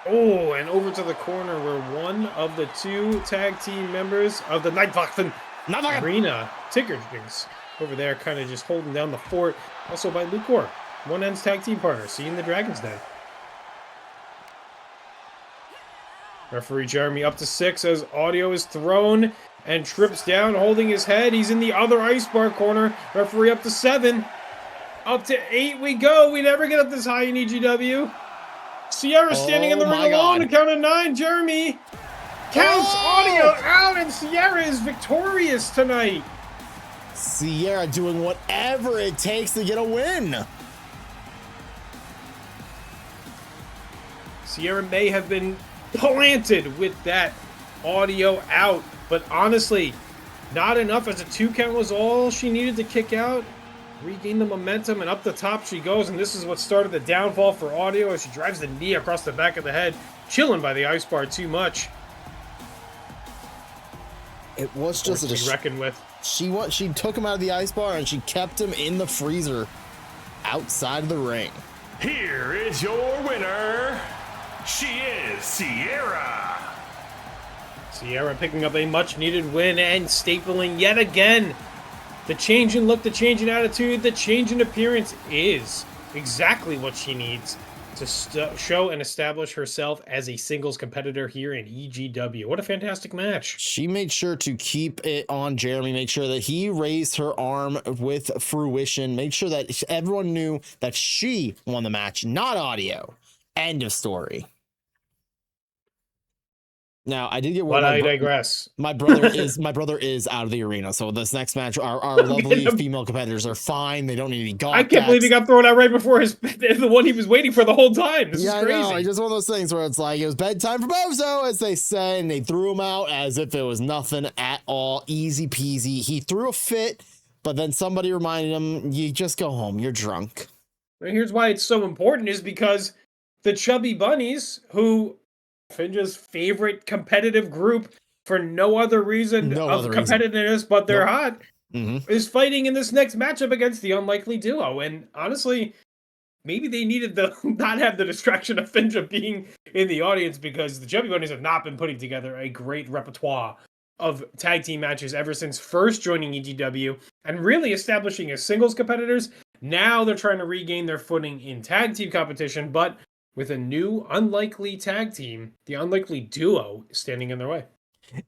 Oh, and over to the corner where one of the 2 tag team members of the Nightwaffen Arena, Ticker Drinks, over there kind of just holding down the fort. Also by Lucor, one end's tag team partner, seeing the Dragon's Den. Referee Jeremy up to 6 as Audio is thrown and trips down, holding his head. He's in the other ice bar corner. Referee up to 7. Up to 8 we go. We never get up this high in EGW. Sierra standing in the ring alone to count of 9. Jeremy counts Audio out, and Sierra is victorious tonight. Sierra doing whatever it takes to get a win. Sierra may have been planted with that Audio out, but honestly, not enough, as a 2 count was all she needed to kick out. Regain the momentum, and up the top she goes, and this is what started the downfall for Audio as she drives the knee across the back of the head, chilling by the ice bar too much. It was just to be reckoned with. She took him out of the ice bar and she kept him in the freezer outside of the ring. Here is your winner. She is Sierra. Sierra picking up a much-needed win and stapling yet again. The change in look, the change in attitude, the change in appearance is exactly what she needs to show and establish herself as a singles competitor here in EGW. What a fantastic match. She made sure to keep it on Jeremy, make sure that he raised her arm with fruition, made sure that everyone knew that she won the match, not Audio. End of story. Now, I did get word. But I digress. My brother is out of the arena. So this next match, our lovely female competitors are fine. They don't need any golf. I can't believe he got thrown out right before the one he was waiting for the whole time. This is crazy. I know. It's just one of those things where it's like it was bedtime for Bozo, as they say, and they threw him out as if it was nothing at all. Easy peasy. He threw a fit, but then somebody reminded him, "You just go home. You're drunk." And here's why it's so important: is because the Chubby Bunnies, who Finja's favorite competitive group for no other reason of competitiveness, but they're hot, is fighting in this next matchup against the Unlikely Duo. And honestly, maybe they needed to not have the distraction of Finja being in the audience, because the Chubby Bunnies have not been putting together a great repertoire of tag team matches ever since first joining EGW and really establishing as singles competitors. Now they're trying to regain their footing in tag team competition, but with a new unlikely tag team, the Unlikely Duo, standing in their way.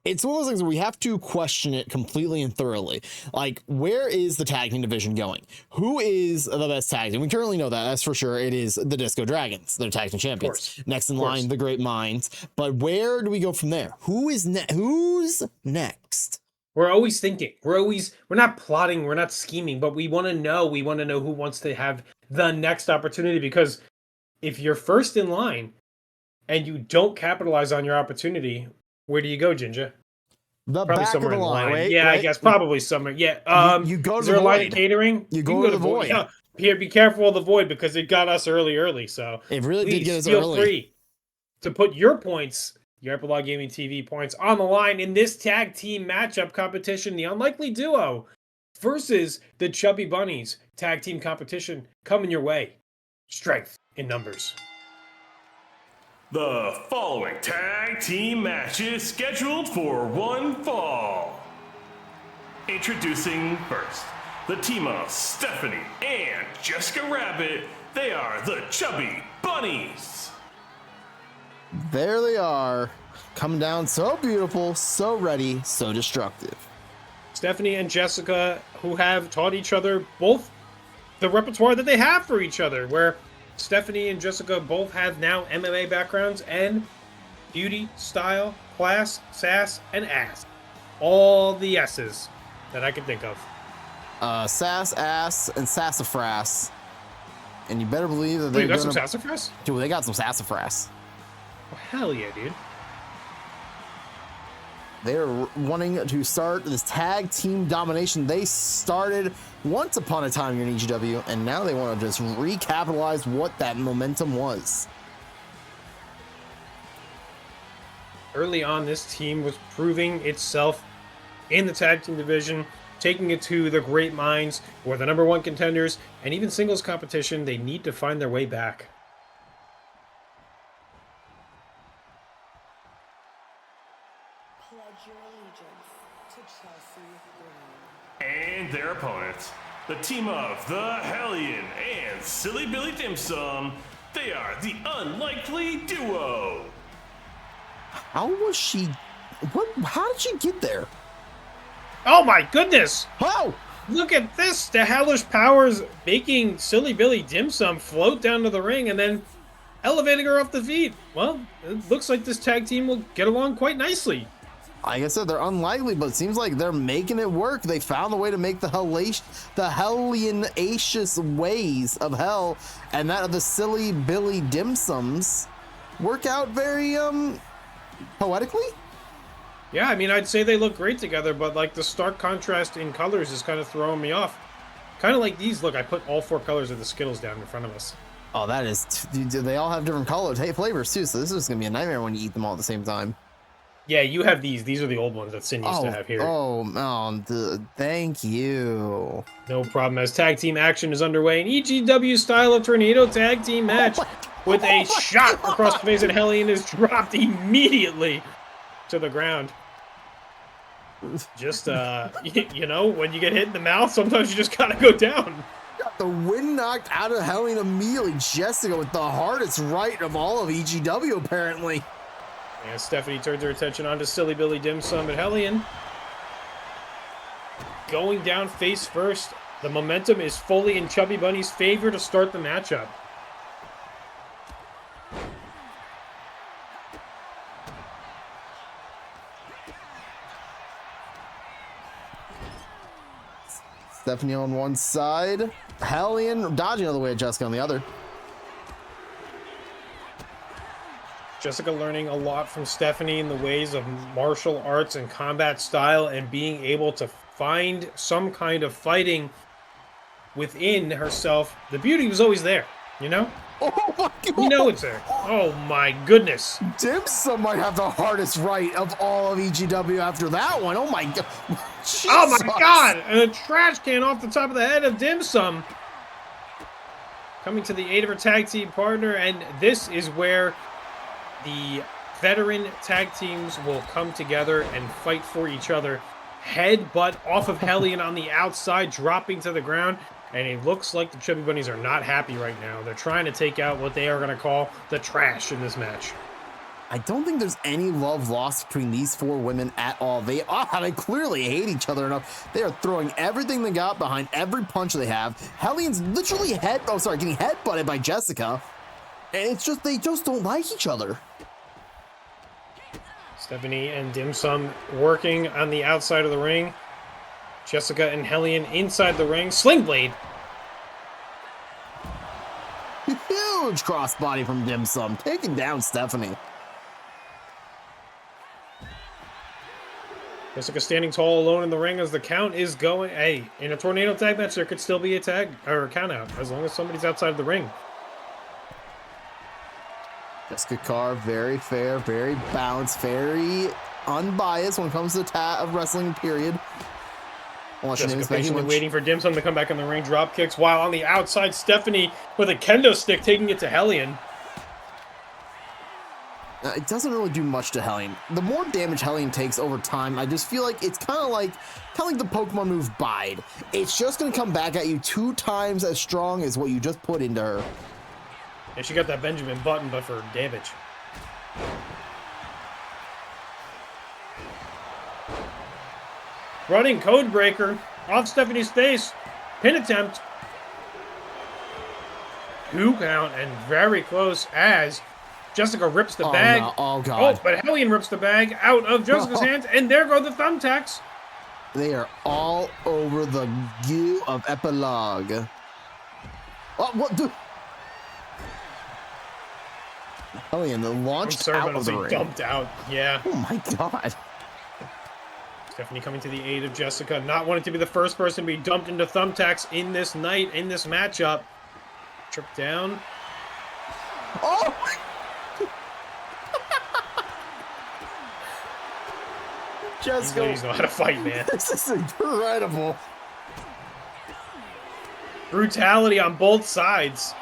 It's one of those things where we have to question it completely and thoroughly. Like, where is the tag team division going? Who is the best tag team? We currently know that, that's for sure. It is the Disco Dragons. They're tag team champions. Next in line, the Great Minds. But where do we go from there? Who's next? We're always thinking. We're not plotting. We're not scheming. But we want to know. We want to know who wants to have the next opportunity. Because if you're first in line and you don't capitalize on your opportunity, where do you go, Ginger? The probably back somewhere of the in line. Wait, I guess probably somewhere. Yeah. You go to is there the a line void. of catering? You go to the void. Yeah. Here, be careful of the void, because it got us early. So it really did get us feel early. free to put your points, your Epilogue Gaming TV points, on the line in this tag team matchup competition. The Unlikely Duo versus the Chubby Bunnies tag team competition coming your way. Strength in numbers. The following tag team match is scheduled for one fall. Introducing first, the team of Stephanie and Jessica Rabbit. They are the Chubby Bunnies. There they are, coming down so beautiful, so ready, so destructive. Stephanie and Jessica, who have taught each other both the repertoire that they have for each other, where Stephanie and Jessica both have now MMA backgrounds and beauty, style, class, sass, and ass. All the S's that I can think of. Sass, ass, and sassafras. And you better believe that Wait, you got some sassafras? Dude, they got some sassafras. Oh, hell yeah, dude. They're wanting to start this tag team domination. They started once upon a time here in EGW, and now they want to just recapitalize what that momentum was. Early on, this team was proving itself in the tag team division, taking it to the Great Minds, or the #1 contenders, and even singles competition. They need to find their way back. And their opponents, the team of the Hellion and Silly Billy Dim Sum. They are the Unlikely Duo. How was she? How did she get there? Oh my goodness! How? Look at this! The Hellish Powers making Silly Billy Dim Sum float down to the ring and then elevating her off the feet. Well, it looks like this tag team will get along quite nicely. Like I said, they're unlikely, but it seems like they're making it work. They found a way to make the Hellion-acious ways of hell and that of the Silly Billy Dim Sums work out very, poetically? Yeah, I mean, I'd say they look great together, but like the stark contrast in colors is kind of throwing me off. Kind of like these. Look, I put all 4 colors of the Skittles down in front of us. Oh, that is... They all have different colors, flavors, too, so this is going to be a nightmare when you eat them all at the same time. Yeah, you have these. These are the old ones that Sin used to have here. Thank you. No problem. As tag team action is underway, an EGW style of tornado tag team match with a shot across the face, and Hellion is dropped immediately to the ground. Just, you know, when you get hit in the mouth, sometimes you just gotta go down. Got the wind knocked out of Hellion immediately. Jessica with the hardest right of all of EGW, apparently. And Stephanie turns her attention onto Silly Billy Dim Sum and Hellion. Going down face first. The momentum is fully in Chubby Bunny's favor to start the matchup. Stephanie on one side. Hellion dodging out of the way of Jessica on the other. Jessica learning a lot from Stephanie in the ways of martial arts and combat style, and being able to find some kind of fighting within herself. The beauty was always there, you know? Oh my god! We know it's there. Oh my goodness. Dim Sum might have the hardest right of all of EGW after that one. Oh my god. Oh my god! And a trash can off the top of the head of Dim Sum. Coming to the aid of her tag team partner, and this is where the veteran tag teams will come together and fight for each other. Headbutt off of Hellion on the outside, dropping to the ground. And it looks like the Chubby Bunnies are not happy right now. They're trying to take out what they are going to call the trash in this match. I don't think there's any love lost between these four women at all. They clearly hate each other enough. They are throwing everything they got behind every punch they have. Hellion's literally getting headbutted by Jessica. And it's just, they just don't like each other. Stephanie and Dim Sum working on the outside of the ring. Jessica and Hellion inside the ring. Sling blade. Huge crossbody from Dim Sum, taking down Stephanie. Jessica standing tall alone in the ring as the count is going. Hey, in a tornado tag match, there could still be a tag or a count out as long as somebody's outside of the ring. Jessica Carr, very fair, very balanced, very unbiased when it comes to wrestling, period. Jessica patiently waiting for Dim Sum to come back in the ring, drop kicks, while on the outside, Stephanie with a kendo stick taking it to Hellion. It doesn't really do much to Hellion. The more damage Hellion takes over time, I just feel like it's kind of like the Pokemon move Bide. It's just going to come back at you 2 times as strong as what you just put into her. And she got that Benjamin Button, but for damage. Running code breaker off Stephanie's face. Pin attempt. 2 count and very close as Jessica rips the bag. No. Oh, God. Oh, but Hellion rips the bag out of Jessica's hands, and there go the thumbtacks. They are all over the goo of Epilogue. Oh, what? Dude. Hellion launched out of the ring. Dumped out. Yeah. Oh, my God. Stephanie coming to the aid of Jessica, not wanting to be the first person to be dumped into thumbtacks in this night, in this matchup. Trip down. Oh! Jessica. These ladies know how to fight, man. This is incredible. Brutality on both sides.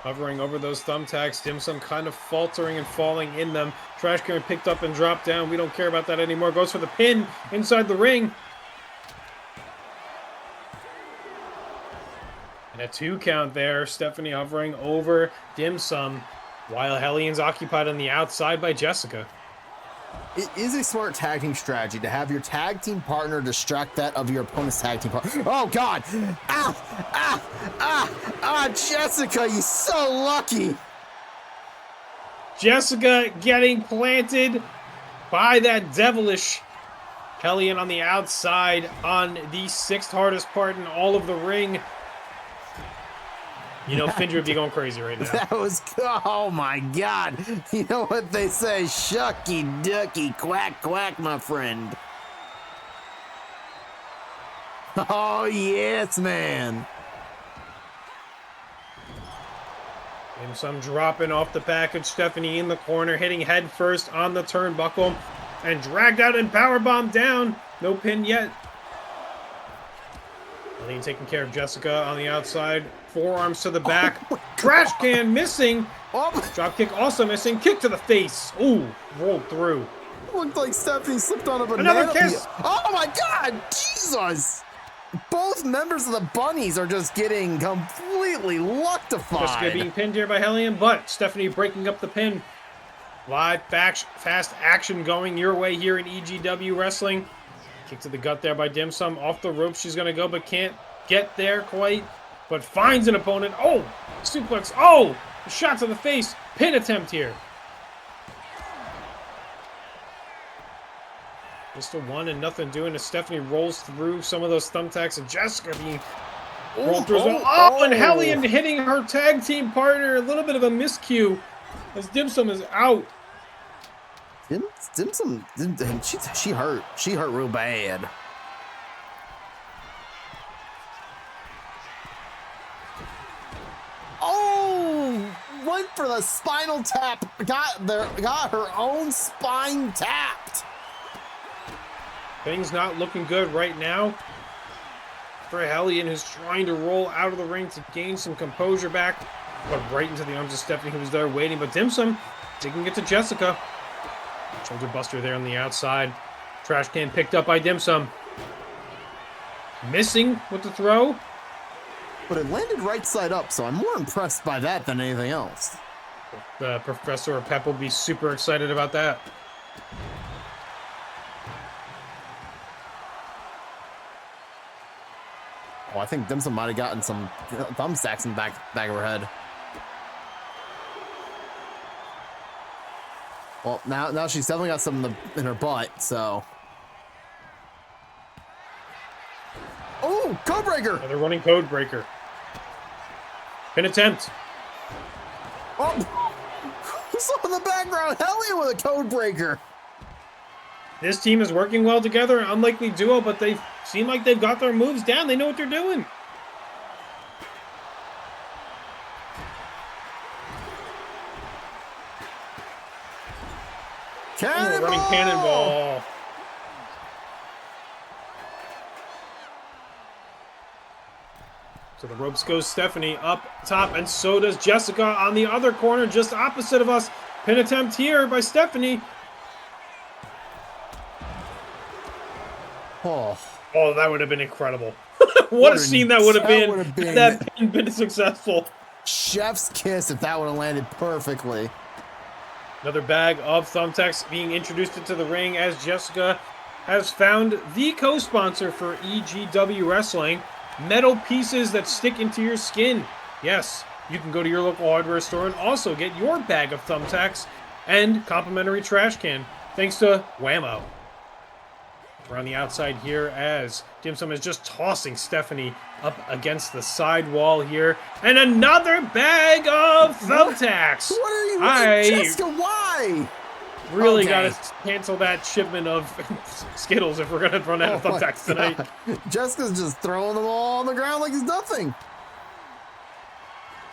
Hovering over those thumbtacks, Dim Sum kind of faltering and falling in them. Trash can picked up and dropped down. We don't care about that anymore. Goes for the pin inside the ring. And a 2 count there. Stephanie hovering over Dim Sum while Hellion's occupied on the outside by Jessica. It is a smart tag team strategy to have your tag team partner distract that of your opponent's tag team partner. Oh, God. Jessica, you're so lucky. Jessica getting planted by that devilish Hellion on the outside on the 6th hardest part in all of the ring. You know, Findra would be going crazy right now. That was, oh my God. You know what they say, shucky ducky, quack, quack, my friend. Oh, yes, man. And some dropping off the package. Stephanie in the corner, hitting head first on the turnbuckle. And dragged out and powerbombed down. No pin yet. Hellion taking care of Jessica on the outside. Forearms to the back. Trash can missing. Drop kick also missing. Kick to the face. Ooh, rolled through. Looked like Stephanie slipped on a banana. Another kiss. Oh my God, Jesus. Both members of the Bunnies are just getting completely luctified. Jessica being pinned here by Hellion, but Stephanie breaking up the pin. Live fast action going your way here in EGW Wrestling. Kick to the gut there by Dim Sum. Off the rope she's going to go, but can't get there quite. But finds an opponent. Oh, suplex. Oh, a shot to the face. Pin attempt here. Just a 1 and nothing doing as Stephanie rolls through some of those thumbtacks, and Jessica being rolled through as well. Oh, and Hellion hitting her tag team partner. A little bit of a miscue as Dim Sum is out. Dim Sum, she hurt. She hurt real bad. Xela spinal tap. Got her own spine tapped. Things not looking good right now for Hellion, who's trying to roll out of the ring to gain some composure back, but right into the arms of Stephanie, who was there waiting. But Dimsum taking it to Jessica. Shoulder buster there on the outside. Trash can picked up by Dimsum. Missing with the throw. But it landed right side up, so I'm more impressed by that than anything else. The Professor Pep will be super excited about that. Oh, I think Dimsum might have gotten some thumbstacks in the back of her head. Well, now she's definitely got some in her butt, so. Oh, code breaker! Another running code breaker. Pin attempt. Oh, who's in the background? Hellion with a code breaker. This team is working well together. Unlikely duo, but they seem like they've got their moves down. They know what they're doing. Cannonball! Running cannonball. So the ropes goes Stephanie up top, and so does Jessica on the other corner, just opposite of us. Pin attempt here by Stephanie. Oh, that would have been incredible. What a scene that would have been. been That pin been successful. Chef's kiss if that would have landed perfectly. Another bag of thumbtacks being introduced into the ring as Jessica has found the co-sponsor for EGW Wrestling, metal pieces that stick into your skin. Yes, you can go to your local hardware store and also get your bag of thumbtacks and complimentary trash can, thanks to Whammo. We're on the outside here as Dimsum is just tossing Stephanie up against the side wall here. And another bag of thumbtacks! What are you doing, Jessica? Why? Really gotta cancel that shipment of Skittles if we're gonna run out of thumbtacks tonight. Jessica's just throwing them all on the ground like it's nothing.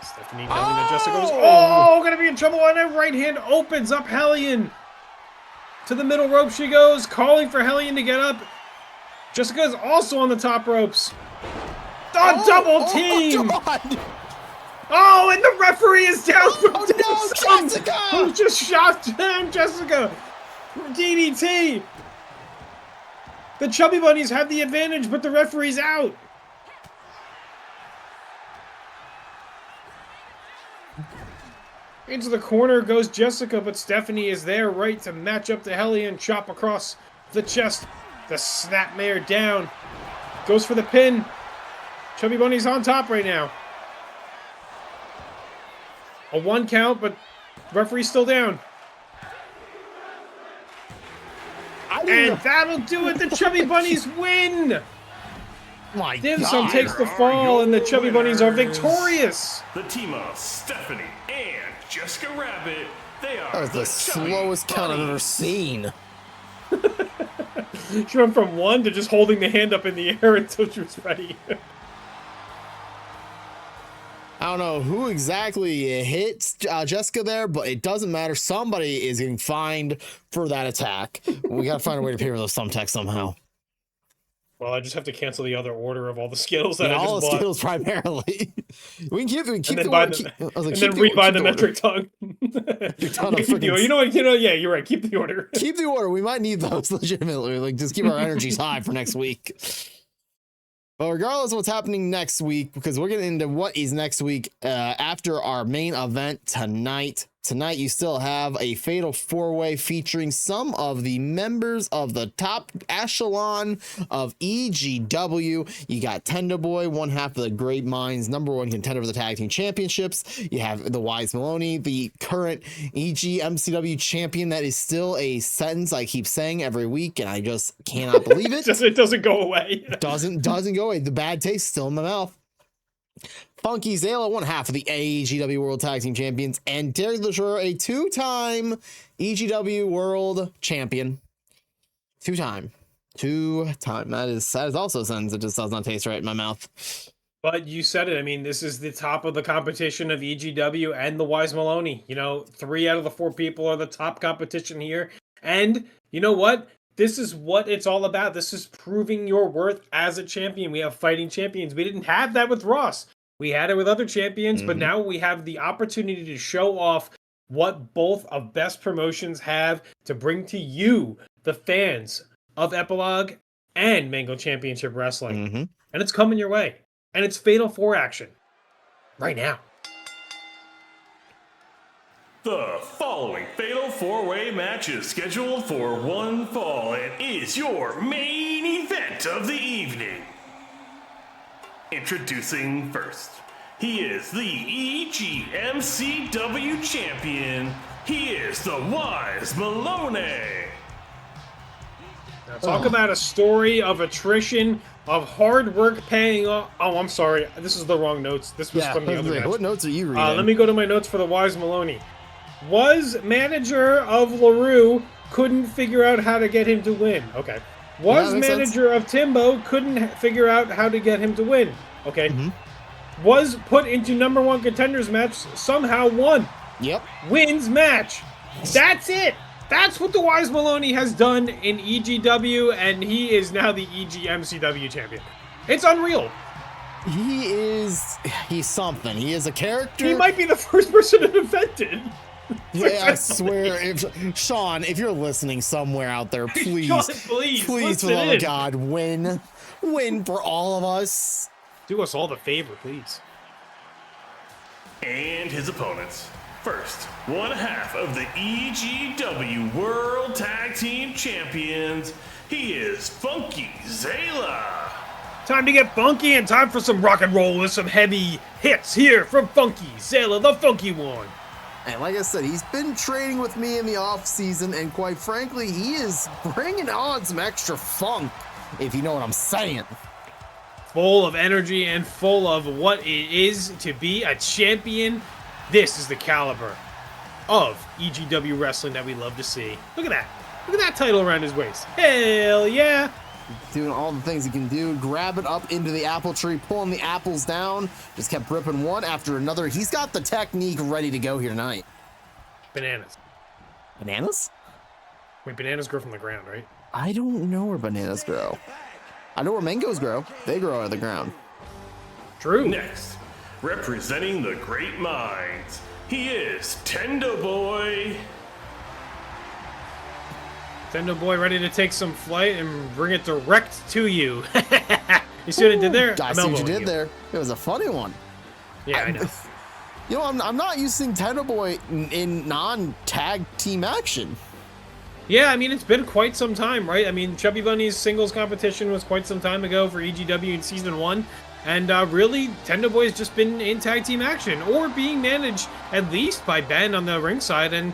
Stephanie telling that Jessica goes, gonna be in trouble, and a right hand opens up Hellion. To the middle rope she goes, calling for Hellion to get up. Jessica is also on the top ropes. Double team! And the referee is down from Jessica! Who just shot down Jessica? DDT! The Chubby Bunnies have the advantage, but the referee's out. Into the corner goes Jessica, but Stephanie is there right to match up to Hellion, chop across the chest. The snapmare down. Goes for the pin. Chubby Bunny's on top right now. A 1 count, but referee's still down. And that'll do it. The Chubby Bunnies win. My Dimsum takes the fall, and the Chubby Bunnies are victorious. The team of Stephanie and Jessica Rabbit. They are That was the slowest count I've ever seen. She went from 1 to just holding the hand up in the air until she was ready. I don't know who exactly hit Jessica there, but it doesn't matter. Somebody is getting fined for that attack. We gotta find a way to pay for those thumbtacks somehow. Well, I just have to cancel the other order of all the Skittles that I just all the bought. Skittles primarily. We can keep and the then order. rebuy the metric tongue. You know what? Yeah, you're right. Keep the order. Keep the order. We might need those legitimately. Like, just keep our energies high for next week. But regardless of what's happening next week, because we're getting into what is next week after our main event tonight. Tonight, you still have a fatal 4-way featuring some of the members of the top echelon of EGW. You got Tendo Boy, one half of the Great Minds, #1 contender for the tag team championships. You have the Wise Melone, the current MCW champion. That is still a sentence I keep saying every week, and I just cannot believe it. It doesn't go away. Doesn't go away. The bad taste is still in my mouth. Funky Xela, one half of the AEGW World Tag Team Champions, and Derrick the Destroyer, a 2-time EGW World Champion. Two-time. That is also a sentence that just does not taste right in my mouth. But you said it. I mean, this is the top of the competition of EGW and the Wise Melone. You know, 3 out of the 4 people are the top competition here. And you know what? This is what it's all about. This is proving your worth as a champion. We have fighting champions. We didn't have that with Ross. We had it with other champions, but now we have the opportunity to show off what both of best promotions have to bring to you, the fans of Epilogue and Mango Championship Wrestling. And it's coming your way. And it's Fatal 4 action. Right now. The following Fatal 4-Way match is scheduled for one fall and is your main event of the evening. Introducing first, he is the EGMCW champion. He is the Wise Melone. Now talk about a story of attrition, of hard work paying off. Oh, I'm sorry. This is the wrong notes. This was from the other match. What notes are you reading? Let me go to my notes for the Wise Melone. Was manager of LaRue, couldn't figure out how to get him to win. Okay. Was manager of Timbo, couldn't figure out how to get him to win. Okay. Was put into #1 contenders match, somehow won. Yep. Wins match. That's it. That's what the Wise Melone has done in EGW, and he is now the EGMCW champion. It's unreal. He's something. He is a character. He might be the first person to invent it. Yeah, I swear, Sean, if you're listening somewhere out there, please, Sean, please, for the love of God, win for all of us. Do us all the favor, please. And his opponents. First, one half of the EGW World Tag Team Champions. He is Funky Xela. Time to get funky and time for some rock and roll with some heavy hits here from Funky Xela, the funky one. And like I said, he's been training with me in the off season, and quite frankly, he is bringing on some extra funk, if you know what I'm saying. Full of energy and full of what it is to be a champion. This is the caliber of EGW wrestling that we love to see. Look at that. Look at that title around his waist. Hell yeah. Doing all the things he can do, grabbing up into the apple tree, pulling the apples down, just kept ripping one after another. He's got the technique ready to go here tonight. Bananas. Bananas? Wait, bananas grow from the ground, right? I don't know where bananas grow. I know where mangoes grow. They grow out of the ground. True. Next, representing the great minds, he is Tendo Boy. Tendo Boy ready to take some flight and bring it direct to you. You see what I did there? I see what you did there. It was a funny one. Yeah, I know. You know, I'm not using Tendo Boy in non-tag team action. Yeah, I mean, it's been quite some time, right? I mean, Chubby Bunny's singles competition was quite some time ago for EGW in Season 1. And really, Tendo Boy's just been in tag team action or being managed at least by Ben on the ringside. And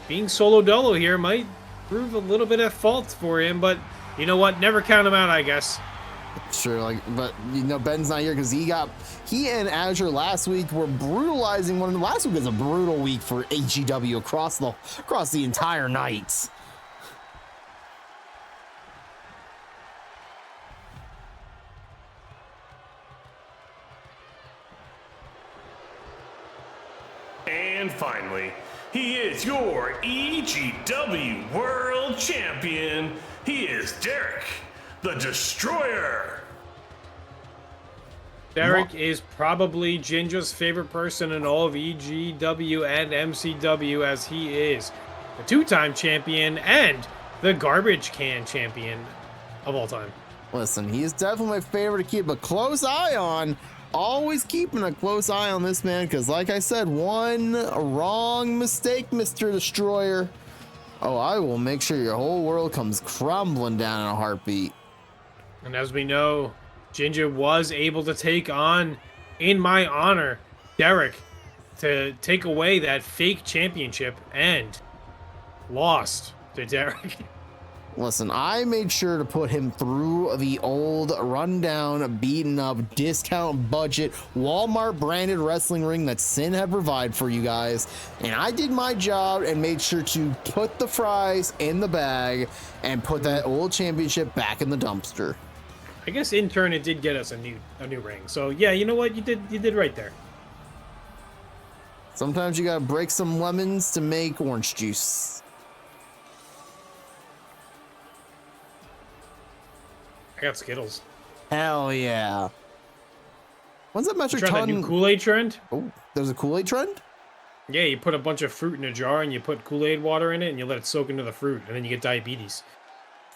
being solo dolo here might prove a little bit at fault for him. But you know what? Never count him out, I guess. Sure, but you know, Ben's not here because he and Azure last week were brutalizing one. Last week was a brutal week for EGW across the entire night. And finally, he is your EGW World Champion. He is Derrick the Destroyer. Derrick is probably Ginger's favorite person in all of EGW and MCW, as he is the 2-time champion and the garbage can champion of all time. Listen, he is definitely my favorite to keep a close eye on. Always keeping a close eye on this man, because like I said, one wrong mistake, Mr. Destroyer. Oh, I will make sure your whole world comes crumbling down in a heartbeat. And as we know, Ginger was able to take on, in my honor, Derrick to take away that fake championship and lost to Derrick. Listen, I made sure to put him through the old rundown, beaten up, discount budget, Walmart branded wrestling ring that Sin had provided for you guys. And I did my job and made sure to put the fries in the bag and put that old championship back in the dumpster. I guess in turn it did get us a new ring. So yeah, you know what? You did right there. Sometimes you gotta break some lemons to make orange juice. I got Skittles. Hell yeah. When's that metric Try that ton? new Kool-Aid trend? Oh, there's a Kool-Aid trend? Yeah, you put a bunch of fruit in a jar and you put Kool-Aid water in it and you let it soak into the fruit and then you get diabetes.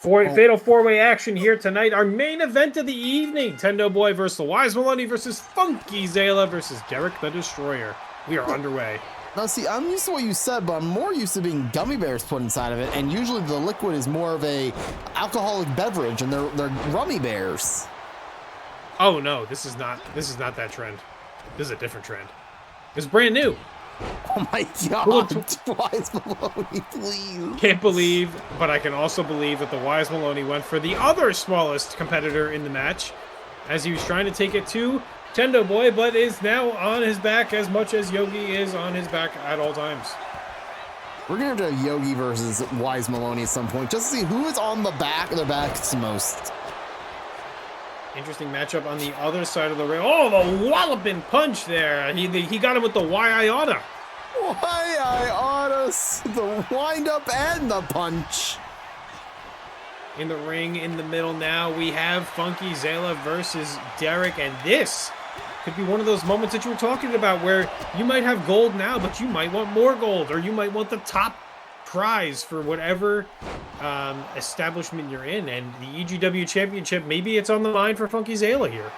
Fatal four-way action here tonight. Our main event of the evening. Tendo Boy versus the Wise Melone versus Funky Xela versus Derrick the Destroyer. We are underway. Now see, I'm used to what you said, but I'm more used to being gummy bears put inside of it, and usually the liquid is more of a alcoholic beverage, and they're rummy bears. Oh no, this is not that trend. This is a different trend. It's brand new. Oh my god, Wise Melone, please. Can't believe, but I can also believe that the Wise Melone went for the other smallest competitor in the match as he was trying to take it to Tendo Boy, but is now on his back as much as Yogi is on his back at all times. We're gonna have to have Yogi versus Wise Melone at some point, just to see who is on the back of their backs the most. Interesting matchup on the other side of the ring. Oh, the walloping punch there. He got him with the why I oughta. Why I oughta, the wind up and the punch. In the ring, in the middle now, we have Funky Xela versus Derrick, and this could be one of those moments that you were talking about where you might have gold now, but you might want more gold, or you might want the top prize for whatever establishment you're in, and the EGW Championship, maybe it's on the line for Funky Xela here.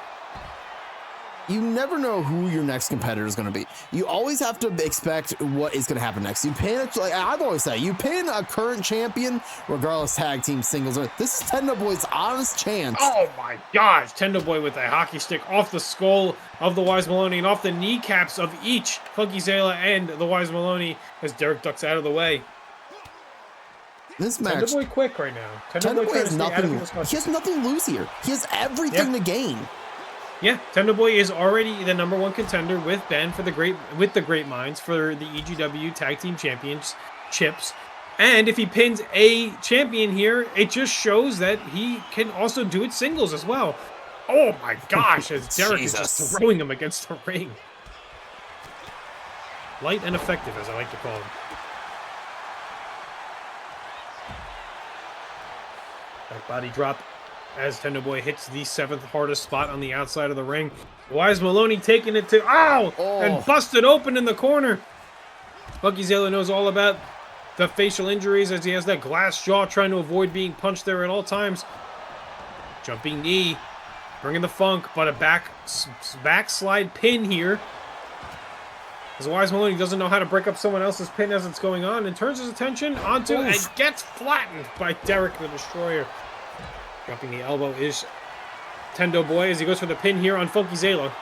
You never know who your next competitor is going to be. You always have to expect what is going to happen next. You pin it, like I've always said, you pin a current champion, regardless tag team, singles. This is Tendo Boy's honest chance. Oh my gosh, Tendo Boy with a hockey stick off the skull of the Wise Melone and off the kneecaps of each Funky Xela and the Wise Melone as Derrick ducks out of the way. This match, Tendo Boy quick right now. Tendo Boy has nothing. He has nothing to lose here. He has everything to gain. Yeah, Tendo Boy is already the #1 contender with Ben for the Great Minds for the EGW Tag Team Championships. And if he pins a champion here, it just shows that he can also do it singles as well. Oh my gosh, as Derrick is just throwing him against the ring. Light and effective, as I like to call him. Back body drop as Tendo Boy hits the 7th hardest spot on the outside of the ring. Wise Melone taking it to, and busted open in the corner. Funky Xela knows all about the facial injuries as he has that glass jaw, trying to avoid being punched there at all times. Jumping knee, bringing the funk, but a backslide pin here. As Wise Melone doesn't know how to break up someone else's pin as it's going on, and turns his attention onto and gets flattened by Derrick the Destroyer. Dropping the elbow is Tendo Boy as he goes for the pin here on Funky Xela.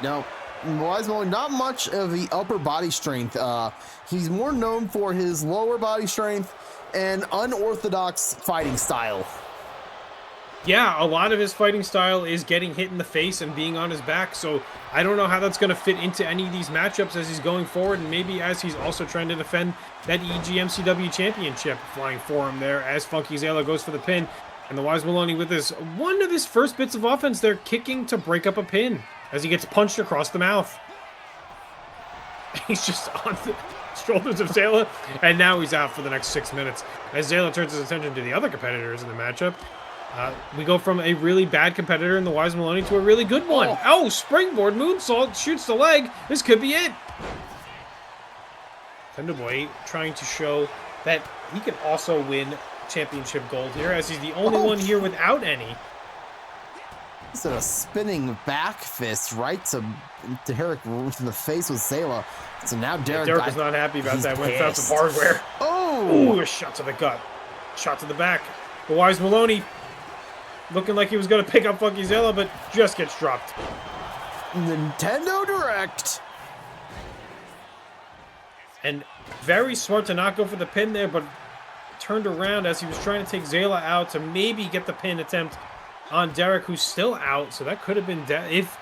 No, Wise Melone, not much of the upper body strength. He's more known for his lower body strength and unorthodox fighting style. Yeah, a lot of his fighting style is getting hit in the face and being on his back, so I don't know how that's going to fit into any of these matchups as he's going forward, and maybe as he's also trying to defend that EGMCW Championship. Flying for him there as Funky Xela goes for the pin, and the Wise Melone with one of his first bits of offense there, kicking to break up a pin as he gets punched across the mouth. He's just on the shoulders of Xela, and now he's out for the next 6 minutes as Xela turns his attention to the other competitors in the matchup. We go from a really bad competitor in the Wise Melone to a really good one. Oh, springboard moonsault, shoots the leg. This could be it. Tendo Boy trying to show that he can also win championship gold here, as he's the only one here without any. It's a spinning back fist right to Derrick in the face with Xela. So now Derrick is not happy about that. Went without some hardware. Oh, a shot to the gut. Shot to the back. The Wise Melone looking like he was going to pick up Funky Xela, but just gets dropped. Nintendo Direct. And very smart to not go for the pin there, but turned around as he was trying to take Xela out to maybe get the pin attempt on Derrick, who's still out. So that could have been, if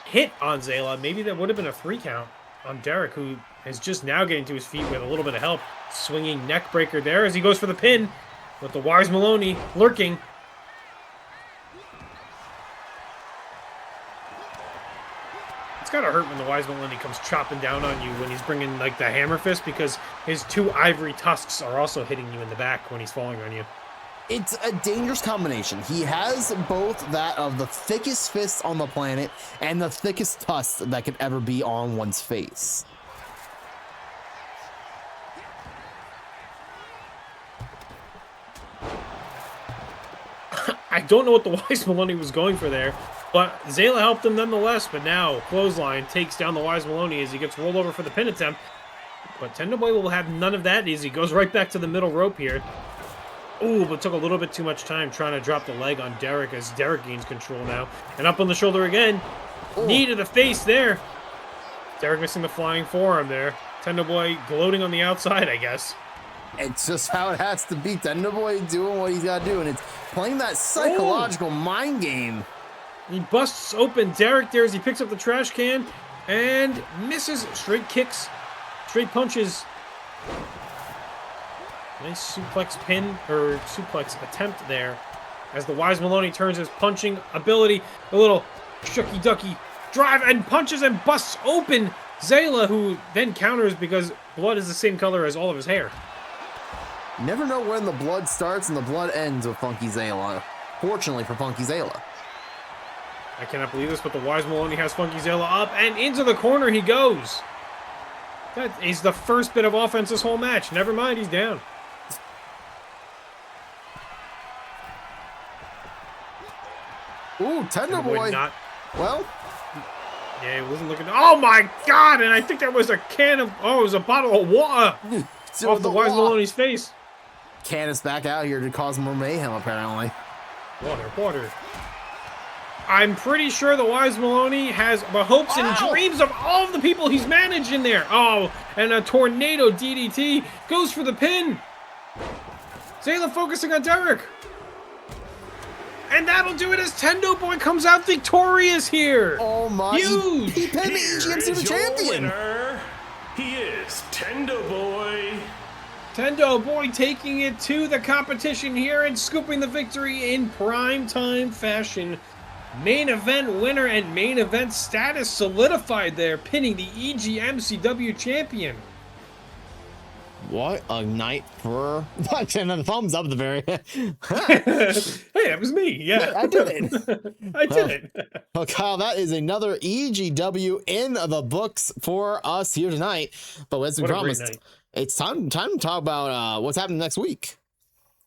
hit on Xela, maybe that would have been a 3 count on Derrick, who is just now getting to his feet with a little bit of help. Swinging neck breaker there as he goes for the pin with the Wise Melone lurking. gotta hurt when the Wise Melone comes chopping down on you when he's bringing like the hammer fist, because his 2 ivory tusks are also hitting you in the back when he's falling on you. It's a dangerous combination. He has both that of the thickest fists on the planet and the thickest tusks that could ever be on one's face. I don't know what the Wise Melone was going for there, but Xela helped him nonetheless. But now clothesline takes down the Wise Melone as he gets rolled over for the pin attempt. But Tendo Boy will have none of that as he goes right back to the middle rope here. Ooh, but took a little bit too much time trying to drop the leg on Derrick as Derrick gains control now. And up on the shoulder again. Ooh. Knee to the face there. Derrick missing the flying forearm there. Tendo Boy gloating on the outside, I guess. It's just how it has to be. Tendo Boy doing what he's got to do, and it's playing that psychological mind game. He busts open Derrick there as he picks up the trash can and misses. Straight kicks, straight punches. Nice suplex pin, or suplex attempt there. As the Wise Melone turns his punching ability, a little shucky ducky drive and punches and busts open Xela, who then counters because blood is the same color as all of his hair. Never know when the blood starts and the blood ends with Funky Xela. Fortunately for Funky Xela. I cannot believe this, but the Wise Melone has Funky Xela up and into the corner he goes. That is the first bit of offense this whole match. Never mind, he's down. Ooh, Tendo Boy. Not. Well. Yeah, he wasn't looking. Oh my God! And I think that was a can of. Oh, it was a bottle of water off the Wise Melone's face. Candace back out here to cause more mayhem, apparently. Water. I'm pretty sure the Wise Melone has the hopes and dreams of all of the people he's managed in there. Oh, and a tornado DDT goes for the pin. Xela focusing on Derrick. And that'll do it as Tendo Boy comes out victorious here. Oh my. Huge. He pinned the EGW champion. Winner. He is Tendo Boy. Tendo Boy taking it to the competition here and scooping the victory in primetime fashion. Main event winner and main event status solidified there, pinning the EGMCW champion. What a night for... And then the thumbs up at the very... Hey, that was me. Yeah, I did it. I did it. Well, Kyle, that is another EGW in the books for us here tonight. But as we promised, it's time to talk about what's happening next week.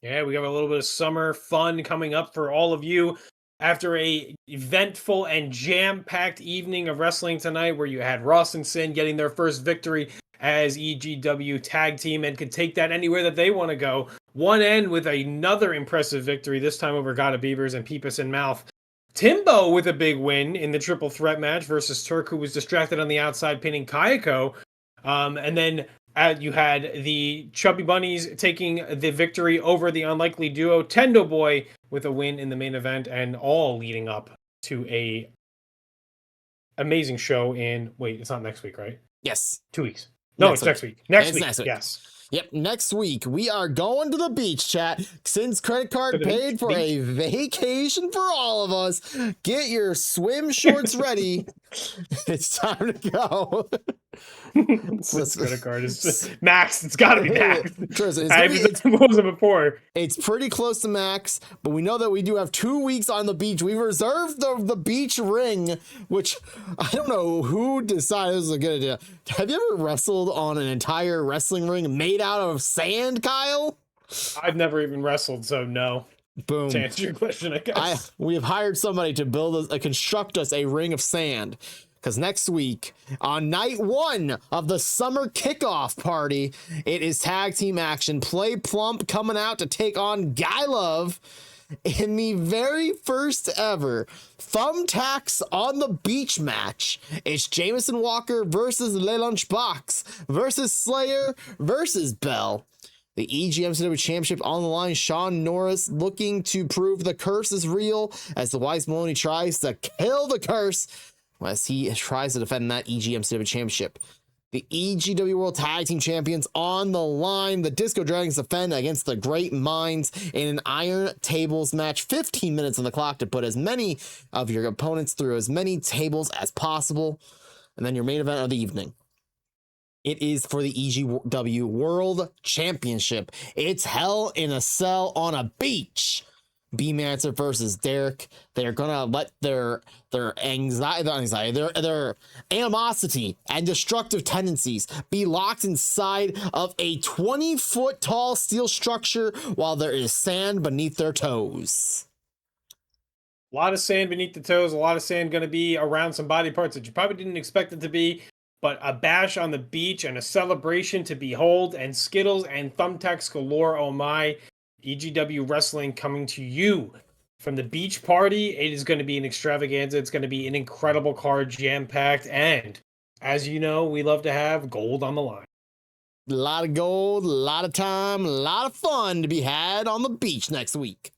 Yeah, we have a little bit of summer fun coming up for all of you. After a eventful and jam-packed evening of wrestling tonight, where you had Ross and Sin getting their first victory as EGW tag team and could take that anywhere that they want to go. One end with another impressive victory, this time over GodofBeaverz and Peepus in Mouth. Timbo with a big win in the triple threat match versus Turk, who was distracted on the outside, pinning Kiako. And then you had the Chubby Bunnies taking the victory over the unlikely duo Tendo Boy with a win in the main event, and all leading up to a amazing show in... Wait, it's not next week, right? Yes. 2 weeks. No, it's next week. Next week. Yes. Yep, next week we are going to the beach, chat. Since credit card paid for a vacation for all of us, get your swim shorts ready. It's time to go. Since credit card is just maxed. It's got to be maxed. Tristan, it wasn't before. It's pretty close to max, but we know that we do have 2 weeks on the beach. We reserved the beach ring, which I don't know who decided this was a good idea. Have you ever wrestled on an entire wrestling ring made out of sand, Kyle? I've never even wrestled, so no. Boom. To answer your question, I guess. We have hired somebody to construct us a ring of sand. Because next week, on night 1 of the summer kickoff party, it is tag team action. Play Plump coming out to take on Guy Love in the very first ever Thumbtacks on the Beach match. It's Jameson Walker versus Le Lunchbox versus Slayer versus Bell. The EGMCW Championship on the line. Sean Norris looking to prove the curse is real as the Wise Melone tries to kill the curse as he tries to defend that EGMCW Championship. The EGW World Tag Team Champions on the line. The Disco Dragons defend against the Great Minds in an Iron Tables match. 15 minutes on the clock to put as many of your opponents through as many tables as possible. And then your main event of the evening. It is for the EGW World Championship. It's Hell in a Cell on a Beach. Beamancer versus Derrick. They're gonna let their animosity and destructive tendencies be locked inside of a 20-foot tall steel structure while there is sand beneath their toes. A lot of sand beneath the toes, a lot of sand going to be around some body parts that you probably didn't expect it to be, but a bash on the beach and a celebration to behold, and Skittles and thumbtacks galore. Oh my. EGW Wrestling coming to you from the beach party. It is going to be an extravaganza. It's going to be an incredible card, jam-packed, and as you know, we love to have gold on the line. A lot of gold, a lot of time, a lot of fun to be had on the beach next week.